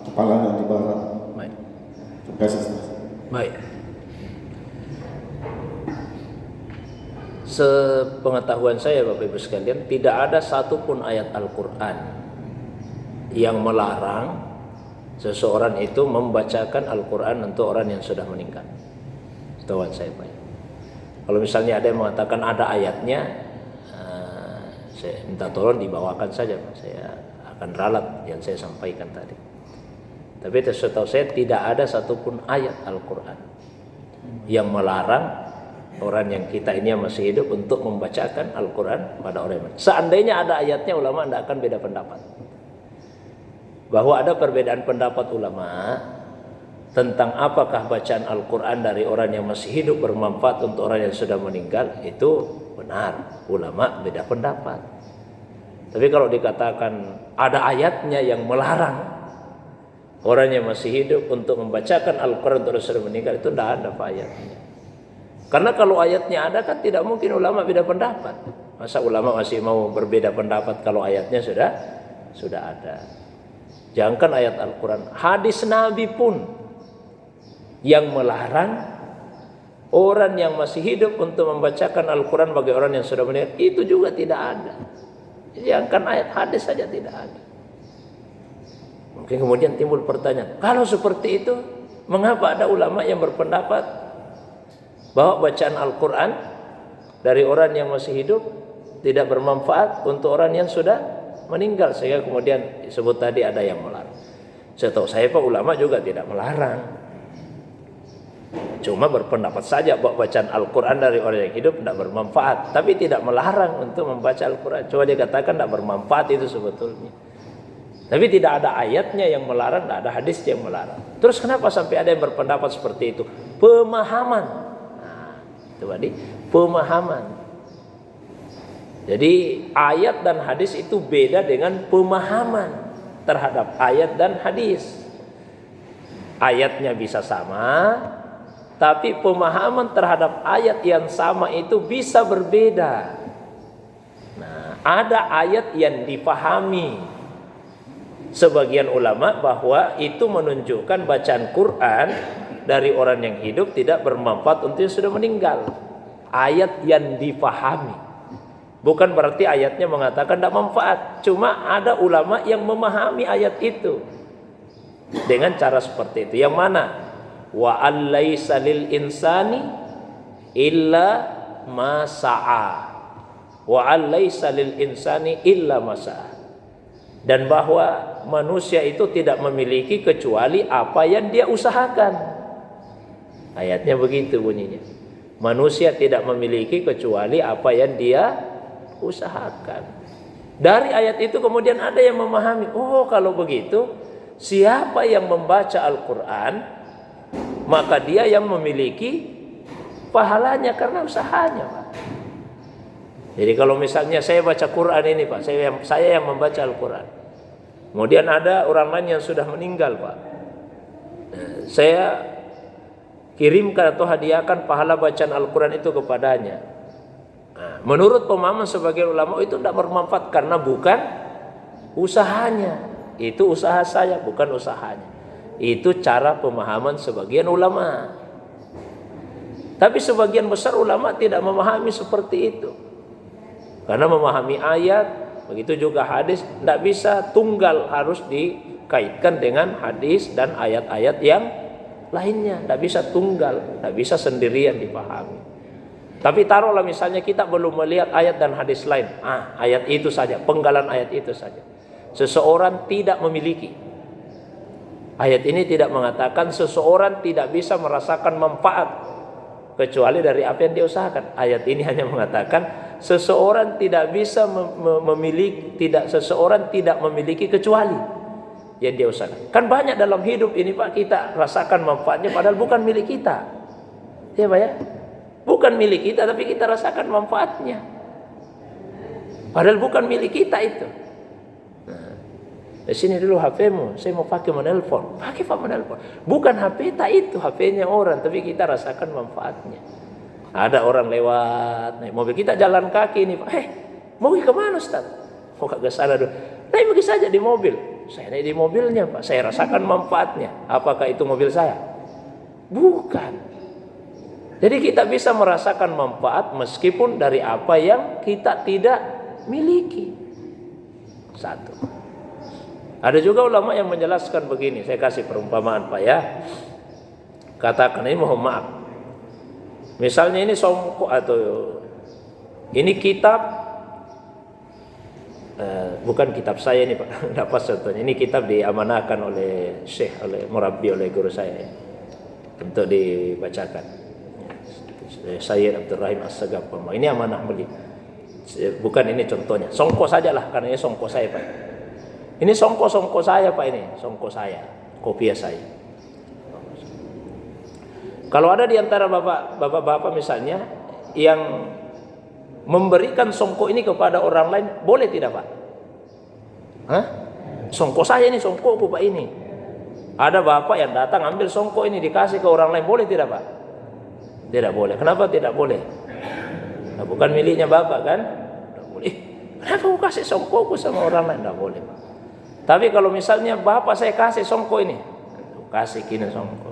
kepalanya di barat. Baik. Terima kasih. Baik. Sepengetahuan saya Bapak Ibu sekalian, tidak ada satupun ayat Al-Quran yang melarang seseorang itu membacakan Al-Quran untuk orang yang sudah meninggal. Setahuan saya Pak. Kalau misalnya ada yang mengatakan ada ayatnya, saya minta tolong dibawakan saja Pak. Saya akan ralat yang saya sampaikan tadi. Tapi setahu saya tidak ada satupun ayat Al-Quran yang melarang orang yang kita ini yang masih hidup untuk membacakan Al-Quran pada orang yang mati. Seandainya ada ayatnya, ulama tidak akan beda pendapat. Bahwa ada perbedaan pendapat ulama tentang apakah bacaan Al-Quran dari orang yang masih hidup bermanfaat untuk orang yang sudah meninggal, itu benar. Ulama beda pendapat. Tapi kalau dikatakan ada ayatnya yang melarang orang yang masih hidup untuk membacakan Al-Quran untuk orang yang sudah meninggal, itu tidak ada Pak ayatnya. Karena kalau ayatnya ada kan tidak mungkin ulama beda pendapat. Masa ulama masih mau berbeda pendapat kalau ayatnya sudah ada. Jangankan ayat Al-Quran, hadis Nabi pun yang melarang orang yang masih hidup untuk membacakan Al-Quran bagi orang yang sudah meninggal, itu juga tidak ada. Jangankan ayat, hadis saja tidak ada. Mungkin kemudian timbul pertanyaan, kalau seperti itu mengapa ada ulama yang berpendapat bahwa bacaan Al-Quran dari orang yang masih hidup tidak bermanfaat untuk orang yang sudah meninggal, sehingga kemudian disebut tadi ada yang melarang. Setahu saya Pak, ulama juga tidak melarang, cuma berpendapat saja bahwa bacaan Al-Quran dari orang yang hidup tidak bermanfaat, tapi tidak melarang untuk membaca Al-Quran. Coba dia katakan tidak bermanfaat itu sebetulnya, tapi tidak ada ayatnya yang melarang, tidak ada hadis yang melarang. Terus kenapa sampai ada yang berpendapat seperti itu? Pemahaman. Tadi pemahaman. Jadi ayat dan hadis itu beda dengan pemahaman terhadap ayat dan hadis. Ayatnya bisa sama, tapi pemahaman terhadap ayat yang sama itu bisa berbeda. Nah, ada ayat yang dipahami sebagian ulama bahwa itu menunjukkan bacaan Quran dari orang yang hidup tidak bermanfaat untuk yang sudah meninggal. Ayat yang dipahami, bukan berarti ayatnya mengatakan tidak manfaat. Cuma ada ulama yang memahami ayat itu dengan cara seperti itu. Yang mana? Wa allaisa lil insani illa ma sa'a. Wa allaisa lil insani illa ma sa'a. Dan bahwa manusia itu tidak memiliki kecuali apa yang dia usahakan. Ayatnya begitu bunyinya. Manusia tidak memiliki kecuali apa yang dia usahakan. Dari ayat itu kemudian ada yang memahami, oh kalau begitu siapa yang membaca Al-Quran maka dia yang memiliki pahalanya karena usahanya Pak. Jadi kalau misalnya saya baca Quran ini Pak, saya yang membaca Al-Quran. Kemudian ada orang lain yang sudah meninggal Pak. Saya kirimkan atau hadiahkan pahala bacaan Al-Quran itu kepadanya. Menurut pemahaman sebagian ulama itu tidak bermanfaat karena bukan usahanya. Itu usaha saya, bukan usahanya. Itu cara pemahaman sebagian ulama. Tapi sebagian besar ulama tidak memahami seperti itu. Karena memahami ayat, begitu juga hadis, tidak bisa tunggal, harus dikaitkan dengan hadis dan ayat-ayat yang lainnya. Tidak bisa tunggal, tidak bisa sendirian dipahami. Tapi taruhlah misalnya kita belum melihat ayat dan hadis lain. Ayat itu saja, penggalan ayat itu saja. Seseorang tidak memiliki. Ayat ini tidak mengatakan seseorang tidak bisa merasakan manfaat kecuali dari apa yang dia usahakan. Ayat ini hanya mengatakan seseorang tidak bisa seseorang tidak memiliki kecuali yang dia usahakan. Kan banyak dalam hidup ini Pak, kita rasakan manfaatnya padahal bukan milik kita. Ya Pak ya? Bukan milik kita tapi kita rasakan manfaatnya. Padahal bukan milik kita itu. Di sini dulu HP-mu, saya mau pakai menelpon. Pakai Pak menelpon. Bukan HP tak itu, HP-nya orang, tapi kita rasakan manfaatnya. Ada orang lewat, naik mobil, kita jalan kaki ini Pak. Mau ke mana Ustaz? Mau ke sana dulu. Naik pergi saja di mobil. Saya naik di mobilnya Pak, saya rasakan manfaatnya. Apakah itu mobil saya? Bukan. Jadi kita bisa merasakan manfaat meskipun dari apa yang kita tidak miliki. Satu. Ada juga ulama yang menjelaskan begini, saya kasih perumpamaan Pak ya. Katakan ini mohon maaf. Misalnya ini songkok atau ini kitab, bukan kitab saya ini Pak, dapat contohnya. Ini kitab diamanahkan oleh Syekh, oleh murabbi, oleh guru saya ya, untuk dibacakan. Sayyid Abdurrahim As-Sagaf. Ini amanah beliau. Bukan ini contohnya. Songkok sajalah karena ini songkok saya Pak. Ini songkok saya Pak, ini songkok saya, kopiah saya. Kalau ada di antara bapak-bapak misalnya yang memberikan songkok ini kepada orang lain, boleh tidak Pak? Songkok saya ini, songkokku Pak ini. Ada bapak yang datang ambil songkok ini dikasih ke orang lain, boleh tidak Pak? Tidak boleh. Kenapa tidak boleh? Nah, bukan miliknya bapak kan? Tidak boleh. Kenapa aku kasih songkokku sama orang lain? Tidak boleh Pak. Tapi kalau misalnya bapak saya kasih songkok ini, kasih kini songkok.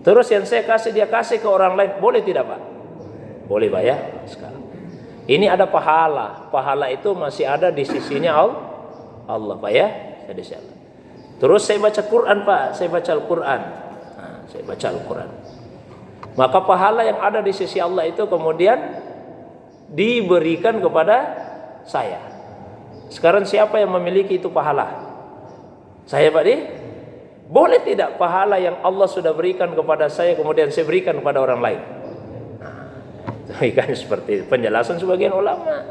Terus yang saya kasih dia kasih ke orang lain, boleh tidak Pak? Boleh Pak ya. Sekarang ini ada pahala. Pahala itu masih ada di sisinya Allah Pak ya. Terus saya baca Quran Pak, saya baca Al-Quran. Saya baca Al-Quran. Maka pahala yang ada di sisi Allah itu kemudian diberikan kepada saya. Sekarang siapa yang memiliki itu pahala? Saya Pak di? Boleh tidak pahala yang Allah sudah berikan kepada saya kemudian saya berikan kepada orang lain? Kan seperti penjelasan sebagian ulama.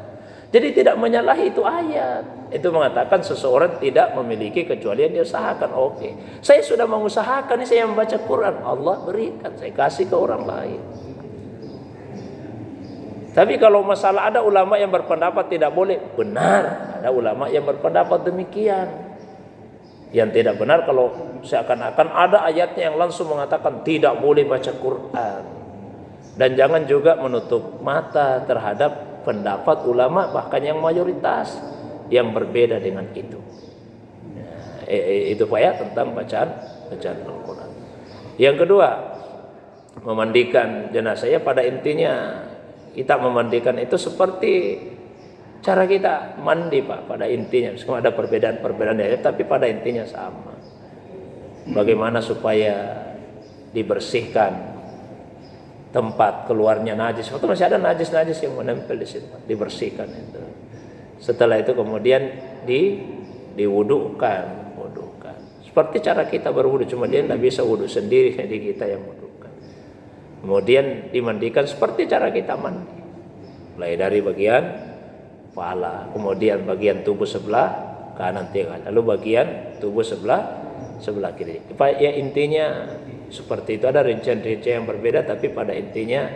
Jadi tidak menyalahi itu ayat. Itu mengatakan seseorang tidak memiliki kecuali yang dia usahakan. Oke. Saya sudah mengusahakan, ini saya membaca Quran, Allah berikan, saya kasih ke orang lain. Tapi kalau masalah ada ulama yang berpendapat tidak boleh, benar. Ada ulama yang berpendapat demikian. Yang tidak benar kalau seakan-akan ada ayatnya yang langsung mengatakan tidak boleh baca Quran. Dan jangan juga menutup mata terhadap pendapat ulama bahkan yang mayoritas yang berbeda dengan itu. Itu Pak ya tentang bacaan Al-Quran. Yang kedua, memandikan jenazahnya pada intinya kita memandikan itu seperti cara kita mandi Pak, pada intinya. Meskipun ada perbedaan ya, tapi pada intinya sama. Bagaimana supaya dibersihkan tempat keluarnya najis. Waktu masih ada najis yang menempel di situ, dibersihkan itu. Setelah itu kemudian diwudukan. Seperti cara kita berwudu, cuma dia tidak bisa wudu sendiri, jadi kita yang wudukan. Kemudian dimandikan seperti cara kita mandi. Mulai dari bagian kepala, kemudian bagian tubuh sebelah kanan, lalu bagian tubuh sebelah kiri. Ya intinya seperti itu, ada rincian-rincian yang berbeda, tapi pada intinya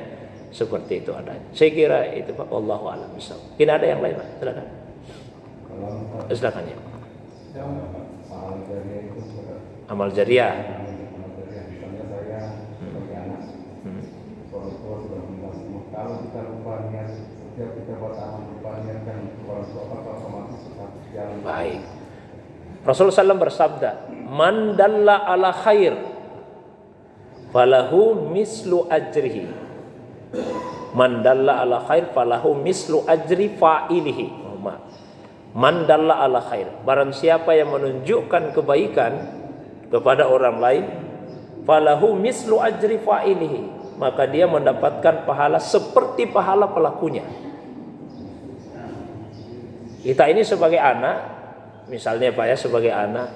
seperti itu adanya. Saya kira itu Pak, wallahu a'lam bishawab. Mungkin ada yang lain Pak, silakan. Silakan ya. Amal jariah. Misalnya saya sebagai anak, orang tua sudah meninggal. Kalau kita lupa niat, setiap kita buat amal lupa niat kan orang tua apa otomatis tetap jalan. Baik. Rasulullah SAW bersabda, "Man dalla ala khair, falahu mislu ajrihi. Man dalla ala khair, falahu mislu ajri fa'ilihi." Man dalla ala khair, barang siapa yang menunjukkan kebaikan kepada orang lain, falahu mislu ajri fa'ilihi, maka dia mendapatkan pahala seperti pahala pelakunya. Kita ini sebagai anak, misalnya Pak ya, sebagai anak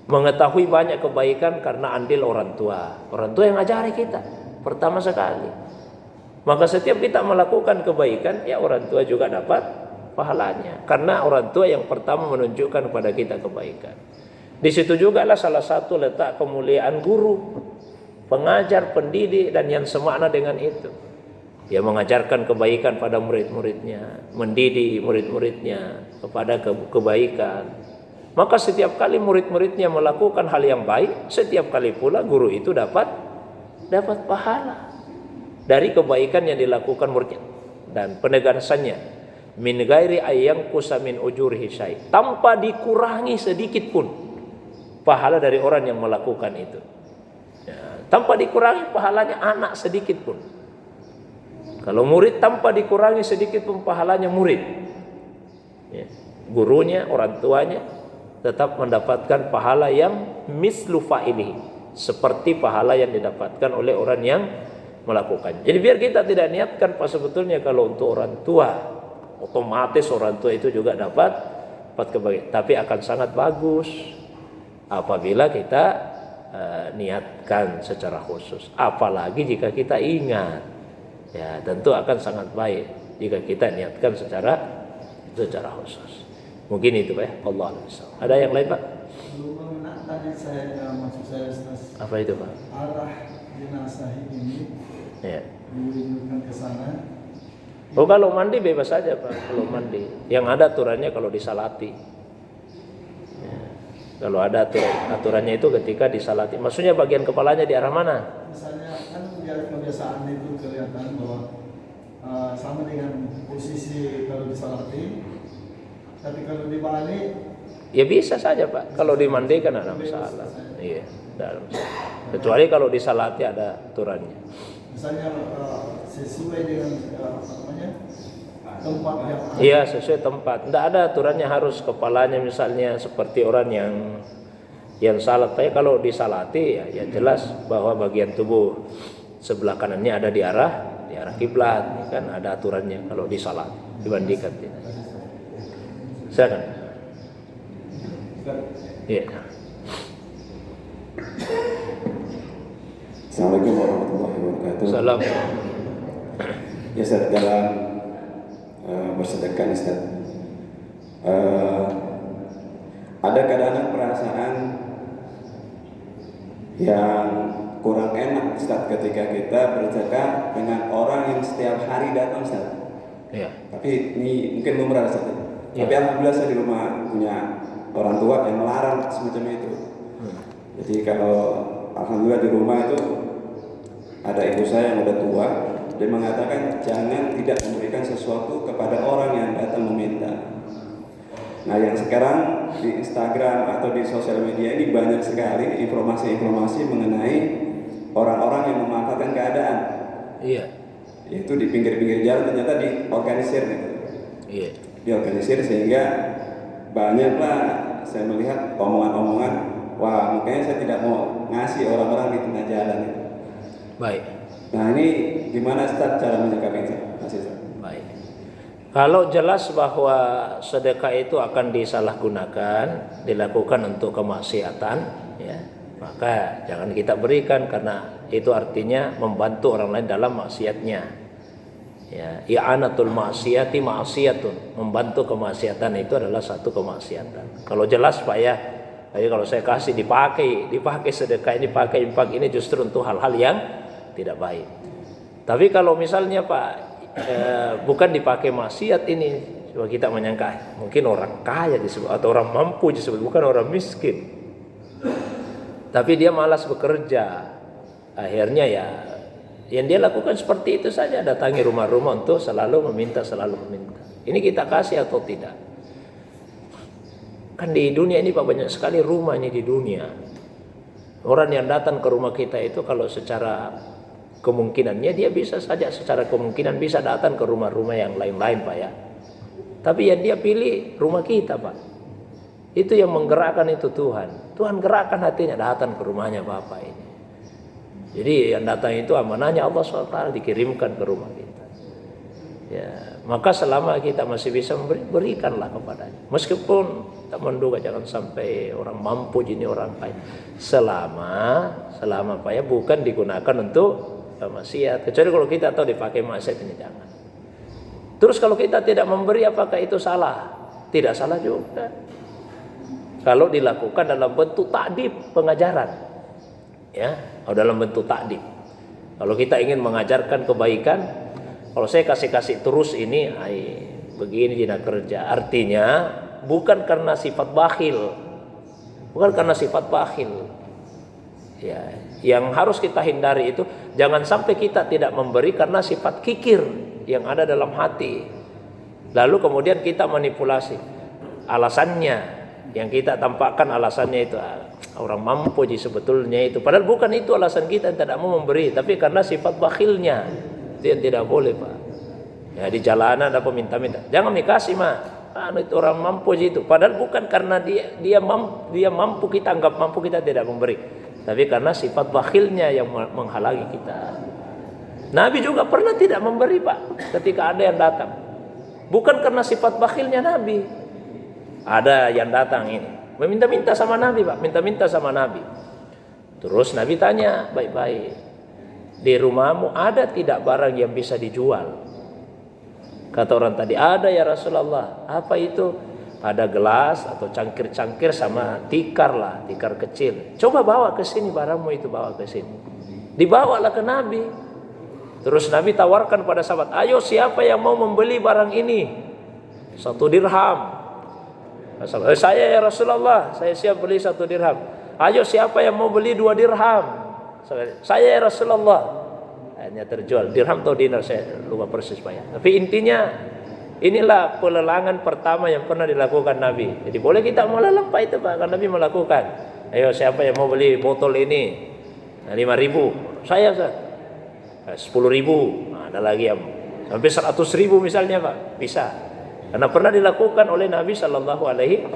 mengetahui banyak kebaikan karena andil orang tua yang ngajari kita pertama sekali. Maka setiap kita melakukan kebaikan, ya orang tua juga dapat pahalanya, karena orang tua yang pertama menunjukkan kepada kita kebaikan. Di situ juga lah salah satu letak kemuliaan guru, pengajar, pendidik, dan yang semakna dengan itu. Dia mengajarkan kebaikan pada murid-muridnya, mendidik murid-muridnya kepada kebaikan. Maka setiap kali murid-muridnya melakukan hal yang baik, setiap kali pula guru itu dapat pahala dari kebaikan yang dilakukan muridnya. Dan penegasannya, min ghairi ayyang kusamin ujurihi syai, tanpa dikurangi sedikit pun pahala dari orang yang melakukan itu. Ya, tanpa dikurangi pahalanya anak sedikit pun. Kalau murid tanpa dikurangi sedikit pun pahalanya murid. Ya, gurunya, orang tuanya tetap mendapatkan pahala yang mislu fa'ilihi, seperti pahala yang didapatkan oleh orang yang melakukannya. Jadi biar kita tidak niatkan Pak, sebetulnya kalau untuk orang tua otomatis orang tua itu juga dapat kebaikan, tapi akan sangat bagus apabila kita niatkan secara khusus. Apalagi jika kita ingat, ya tentu akan sangat baik jika kita niatkan secara khusus. Mungkin itu Pak ya, Allah Akbar. Ada yang lain Pak? Belum tadi maksud saya Apa itu Pak? arah jenazah ini Ya. diunjukkan ke sana. Oh, kalau mandi bebas saja Pak, kalau mandi. Yang ada aturannya kalau disalati. Ya. Kalau ada aturannya itu ketika disalati. Maksudnya bagian kepalanya di arah mana? Misalnya kan biar kebiasaan itu kelihatan bahwa sama dengan posisi kalau disalati, tapi kalau dibalik Ya bisa saja Pak. Kalau dimandikan ada masalah. Iya, tidak ada masalah. Kecuali kalau disalati ada aturannya. misalnya sesuai dengan tempat yang ada. Iya, sesuai tempat. Tidak ada aturannya harus kepalanya misalnya seperti orang yang salat. Tapi kalau disalati ya jelas bahwa bagian tubuh sebelah kanannya ada di arah kiblat, kan ada aturannya kalau disalat dibandingkan tidak. Silakan. Iya. Assalamualaikum warahmatullahi wabarakatuh. Salam. Ya Ustaz, dalam bersedekah Ustaz, ada kadang-kadang perasaan yang kurang enak Ustaz ketika kita bersedekah dengan orang yang setiap hari datang Ustaz. Iya. Tapi ini mungkin lumrah Ustaz. Ya. Tapi alhamdulillah saya di rumah punya orang tua yang melarang semacam itu. Jadi kalau alhamdulillah di rumah itu ada ibu saya yang udah tua, dia mengatakan jangan tidak memberikan sesuatu kepada orang yang datang meminta. Nah, yang sekarang di Instagram atau di sosial media ini banyak sekali informasi-informasi mengenai orang-orang yang memanfaatkan keadaan. Iya. Yaitu di pinggir-pinggir jalan ternyata diorganisir gitu. Iya. Diorganisir sehingga banyaklah saya melihat omongan-omongan, wah makanya saya tidak mau ngasih orang-orang di tengah jalan itu. Baik. Nah ini gimana Ustaz cara menyikapinya? Baik. Kalau jelas bahwa sedekah itu akan disalahgunakan, dilakukan untuk kemaksiatan, ya, maka jangan kita berikan karena itu artinya membantu orang lain dalam maksiatnya. Ya, i'anatul ma'siyati ma'siyatun. Membantu kemaksiatan itu adalah satu kemaksiatan. Kalau jelas Pak ya, kalau saya kasih dipakai sedekah ini, pakai infak ini justru untuk hal-hal yang tidak baik. Tapi kalau misalnya Pak bukan dipakai maksiat ini, coba kita menyangka mungkin orang kaya disebut atau orang mampu disebut, bukan orang miskin. Tapi dia malas bekerja. Akhirnya ya yang dia lakukan seperti itu saja, datangi rumah-rumah untuk selalu meminta. Ini kita kasih atau tidak? Kan di dunia ini Pak banyak sekali rumah ini di dunia. Orang yang datang ke rumah kita itu kalau secara kemungkinannya dia bisa saja secara kemungkinan bisa datang ke rumah-rumah yang lain-lain Pak ya. Tapi yang dia pilih rumah kita Pak. Itu yang menggerakkan itu Tuhan. Tuhan gerakkan hatinya datang ke rumahnya Bapak ini. Jadi yang datang itu amanahnya Allah SWT dikirimkan ke rumah kita. Ya, maka selama kita masih bisa memberi, berikanlah kepadanya. Meskipun tak menduga jangan sampai orang mampu jadi orang kaya. Selama Pak ya bukan digunakan untuk maksiat. Kecuali kalau kita tahu dipakai maksiat ini jangan. Terus kalau kita tidak memberi apakah itu salah? Tidak salah juga. Kalau dilakukan dalam bentuk takdib pengajaran, ya, atau dalam bentuk takdib. Kalau kita ingin mengajarkan kebaikan, kalau saya kasih terus ini, begini jina kerja. Artinya bukan karena sifat bakhil, Ya, yang harus kita hindari itu jangan sampai kita tidak memberi karena sifat kikir yang ada dalam hati. Lalu kemudian kita manipulasi alasannya. Yang kita tampakkan alasannya itu orang mampu sih sebetulnya itu. Padahal bukan itu alasan kita yang tidak mau memberi, tapi karena sifat bakhilnya. Itu yang tidak boleh Pak. Ya di jalanan ada peminta-minta, jangan dikasih mah. Itu orang mampu sih itu. Padahal bukan karena dia mampu kita anggap mampu kita tidak memberi, tapi karena sifat bakhilnya yang menghalangi kita. Nabi juga pernah tidak memberi Pak ketika ada yang datang. Bukan karena sifat bakhilnya Nabi. Ada yang datang ini meminta-minta sama Nabi Pak, minta-minta sama Nabi. Terus Nabi tanya baik-baik, di rumahmu ada tidak barang yang bisa dijual? Kata orang tadi, ada ya Rasulullah. Apa itu? Ada gelas atau cangkir-cangkir sama tikar lah, tikar kecil. Coba bawa ke sini barangmu itu, bawa ke sini. Dibawalah ke Nabi. Terus Nabi tawarkan pada sahabat, ayo siapa yang mau membeli barang ini? 1 dirham. Saya ya Rasulullah, saya siap beli 1 dirham. Ayo siapa yang mau beli 2 dirham? Saya ya Rasulullah. Hanya terjual dirham atau dinar saya lupa persis Pak ya. Tapi intinya inilah pelelangan pertama yang pernah dilakukan Nabi. Jadi boleh kita melelang Pak itu Pak, karena Nabi melakukan. Ayo siapa yang mau beli botol ini? 5.000. Saya 10.000. Nah, ada lagi yang sampai 100.000 misalnya Pak, bisa. Karena pernah dilakukan oleh Nabi Shallallahu Alaihi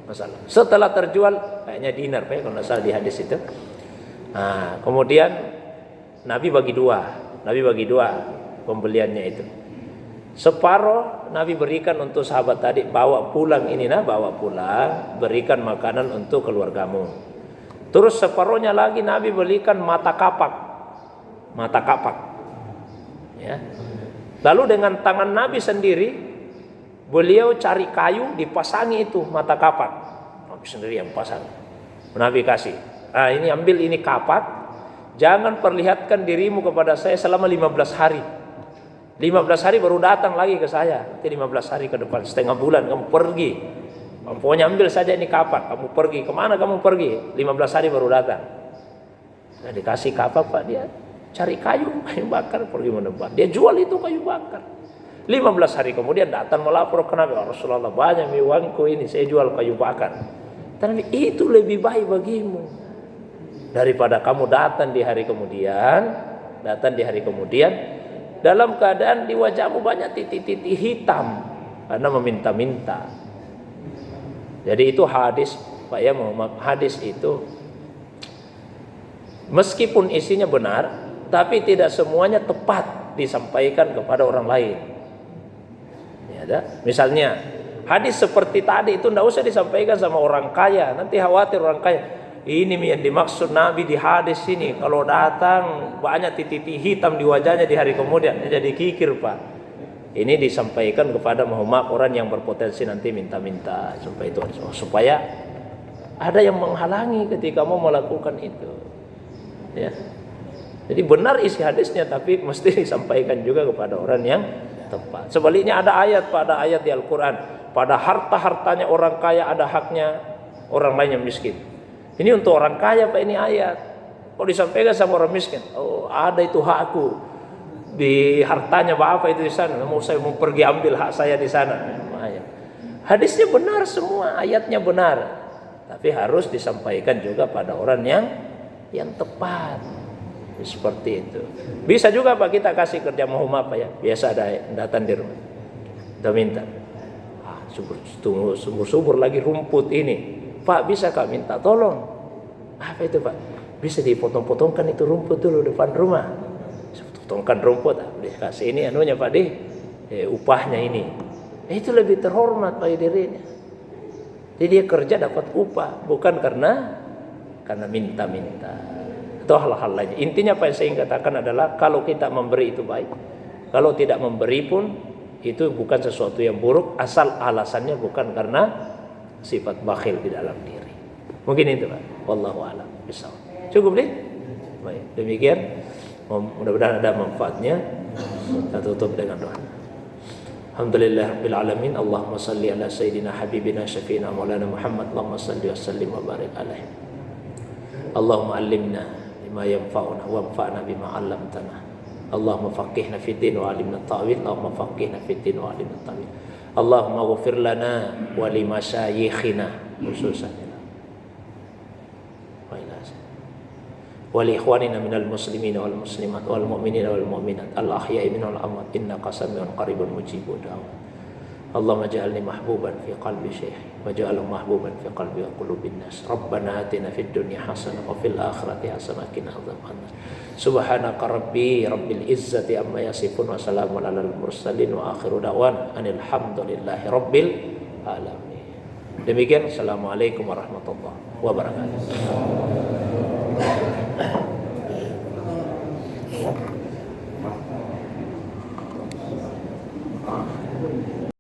Wasallam. Setelah terjual, kayaknya dinar, Pak, kalau nggak salah di hadis itu. Nah, kemudian Nabi bagi dua pembeliannya itu. Separuh Nabi berikan untuk sahabat tadi, bawa pulang, berikan makanan untuk keluargamu. Terus separuhnya lagi Nabi belikan mata kapak. Ya. Lalu dengan tangan Nabi sendiri beliau cari kayu, dipasangi itu mata kapak. Nabi sendiri yang pasang. Nabi kasih. Nah, ini ambil ini kapak. Jangan perlihatkan dirimu kepada saya selama 15 hari. 15 hari baru datang lagi ke saya. Nanti 15 hari ke depan, setengah bulan kamu pergi. Pokoknya ambil saja ini kapak, kamu pergi. Kemana kamu pergi? 15 hari baru datang. Nah, dikasih kapak Pak, dia cari kayu bakar, pergi menebak. Dia jual itu kayu bakar. 15 hari kemudian datang melapor ke Nabi, Rasulullah banyak uangku ini, saya jual kayu bakar. Tapi itu lebih baik bagimu daripada kamu datang di hari kemudian dalam keadaan di wajahmu banyak titik-titik hitam karena meminta-minta. Jadi itu hadis Pak ya, hadis itu meskipun isinya benar, tapi tidak semuanya tepat disampaikan kepada orang lain. Misalnya hadis seperti tadi itu tidak usah disampaikan sama orang kaya, nanti khawatir orang kaya. Ini yang dimaksud Nabi di hadis ini, kalau datang banyak titik hitam di wajahnya di hari kemudian, jadi kikir Pak. Ini disampaikan kepada maaf orang yang berpotensi nanti minta-minta supaya ada yang menghalangi ketika mau melakukan itu. Ya. Jadi benar isi hadisnya, tapi mesti disampaikan juga kepada orang yang tepat. Sebaliknya ada ayat di Al-Quran, pada harta-hartanya orang kaya ada haknya orang lain yang miskin. Ini untuk orang kaya Pak, ini ayat. Kalau disampaikan sama orang miskin, oh ada itu hakku di hartanya Bapak itu di sana, mau saya mau pergi ambil hak saya di sana. Hadisnya benar semua, ayatnya benar, tapi harus disampaikan juga pada orang yang tepat. Seperti itu. Bisa juga Pak kita kasih kerja mau apa ya? Biasa ada datang di rumah, kita minta, subur lagi rumput ini, Pak bisa Kak minta tolong. Apa itu Pak? Bisa dipotong-potongkan itu rumput dulu depan rumah. Potongkan rumput, dikasih ini anunya Pak upahnya ini. Itu lebih terhormat bagi dirinya. Jadi dia kerja dapat upah, bukan karena minta-minta atau hal-hal lainnya. Intinya apa yang saya ingin katakan adalah kalau kita memberi itu baik, kalau tidak memberi pun itu bukan sesuatu yang buruk, asal alasannya bukan karena sifat bakhil di dalam diri. Mungkin itu Pak. Wallahu a'lam bishawab. Cukup nih? Baik, demikian. Mudah-mudahan ada manfaatnya. Kita tutup dengan doa. Alhamdulillahirabbil alamin. Allahumma shalli ala sayidina habibina syafiina maulana Muhammad. Allahumma shalli wa sallim wa barik alaihi. Allahumma allimna bima yanfa'una wanfa'na bima 'allamtana. Allahumma faqihna fid din wa 'allimna at-ta'wil. Allahumma faqihna fid din wa 'allimna at-ta'wil. Allahumma ighfir lana wa li masyayikhina khususan wa li ikhwanina minal muslimina wal muslimat wal mu'minina wal mu'minat al ahya'i minal amwat innaka sami'un qaribun mujibud da'wat. Allahumma ja'alni mahbuban fi qalbi syekhi wa ja'alhu mahbuban fi qalbi wa qulubin nas. Rabbana atina fid dunya hasanah wa fil akhirati hasanah wa qina adzabannar. Subhanaka rabbil izzati amma yasifun wa salamun alal mursalin wa akhiru da'wana anil hamdulillahi rabbil alamin. Demikian, assalamualaikum warahmatullahi wabarakatuh.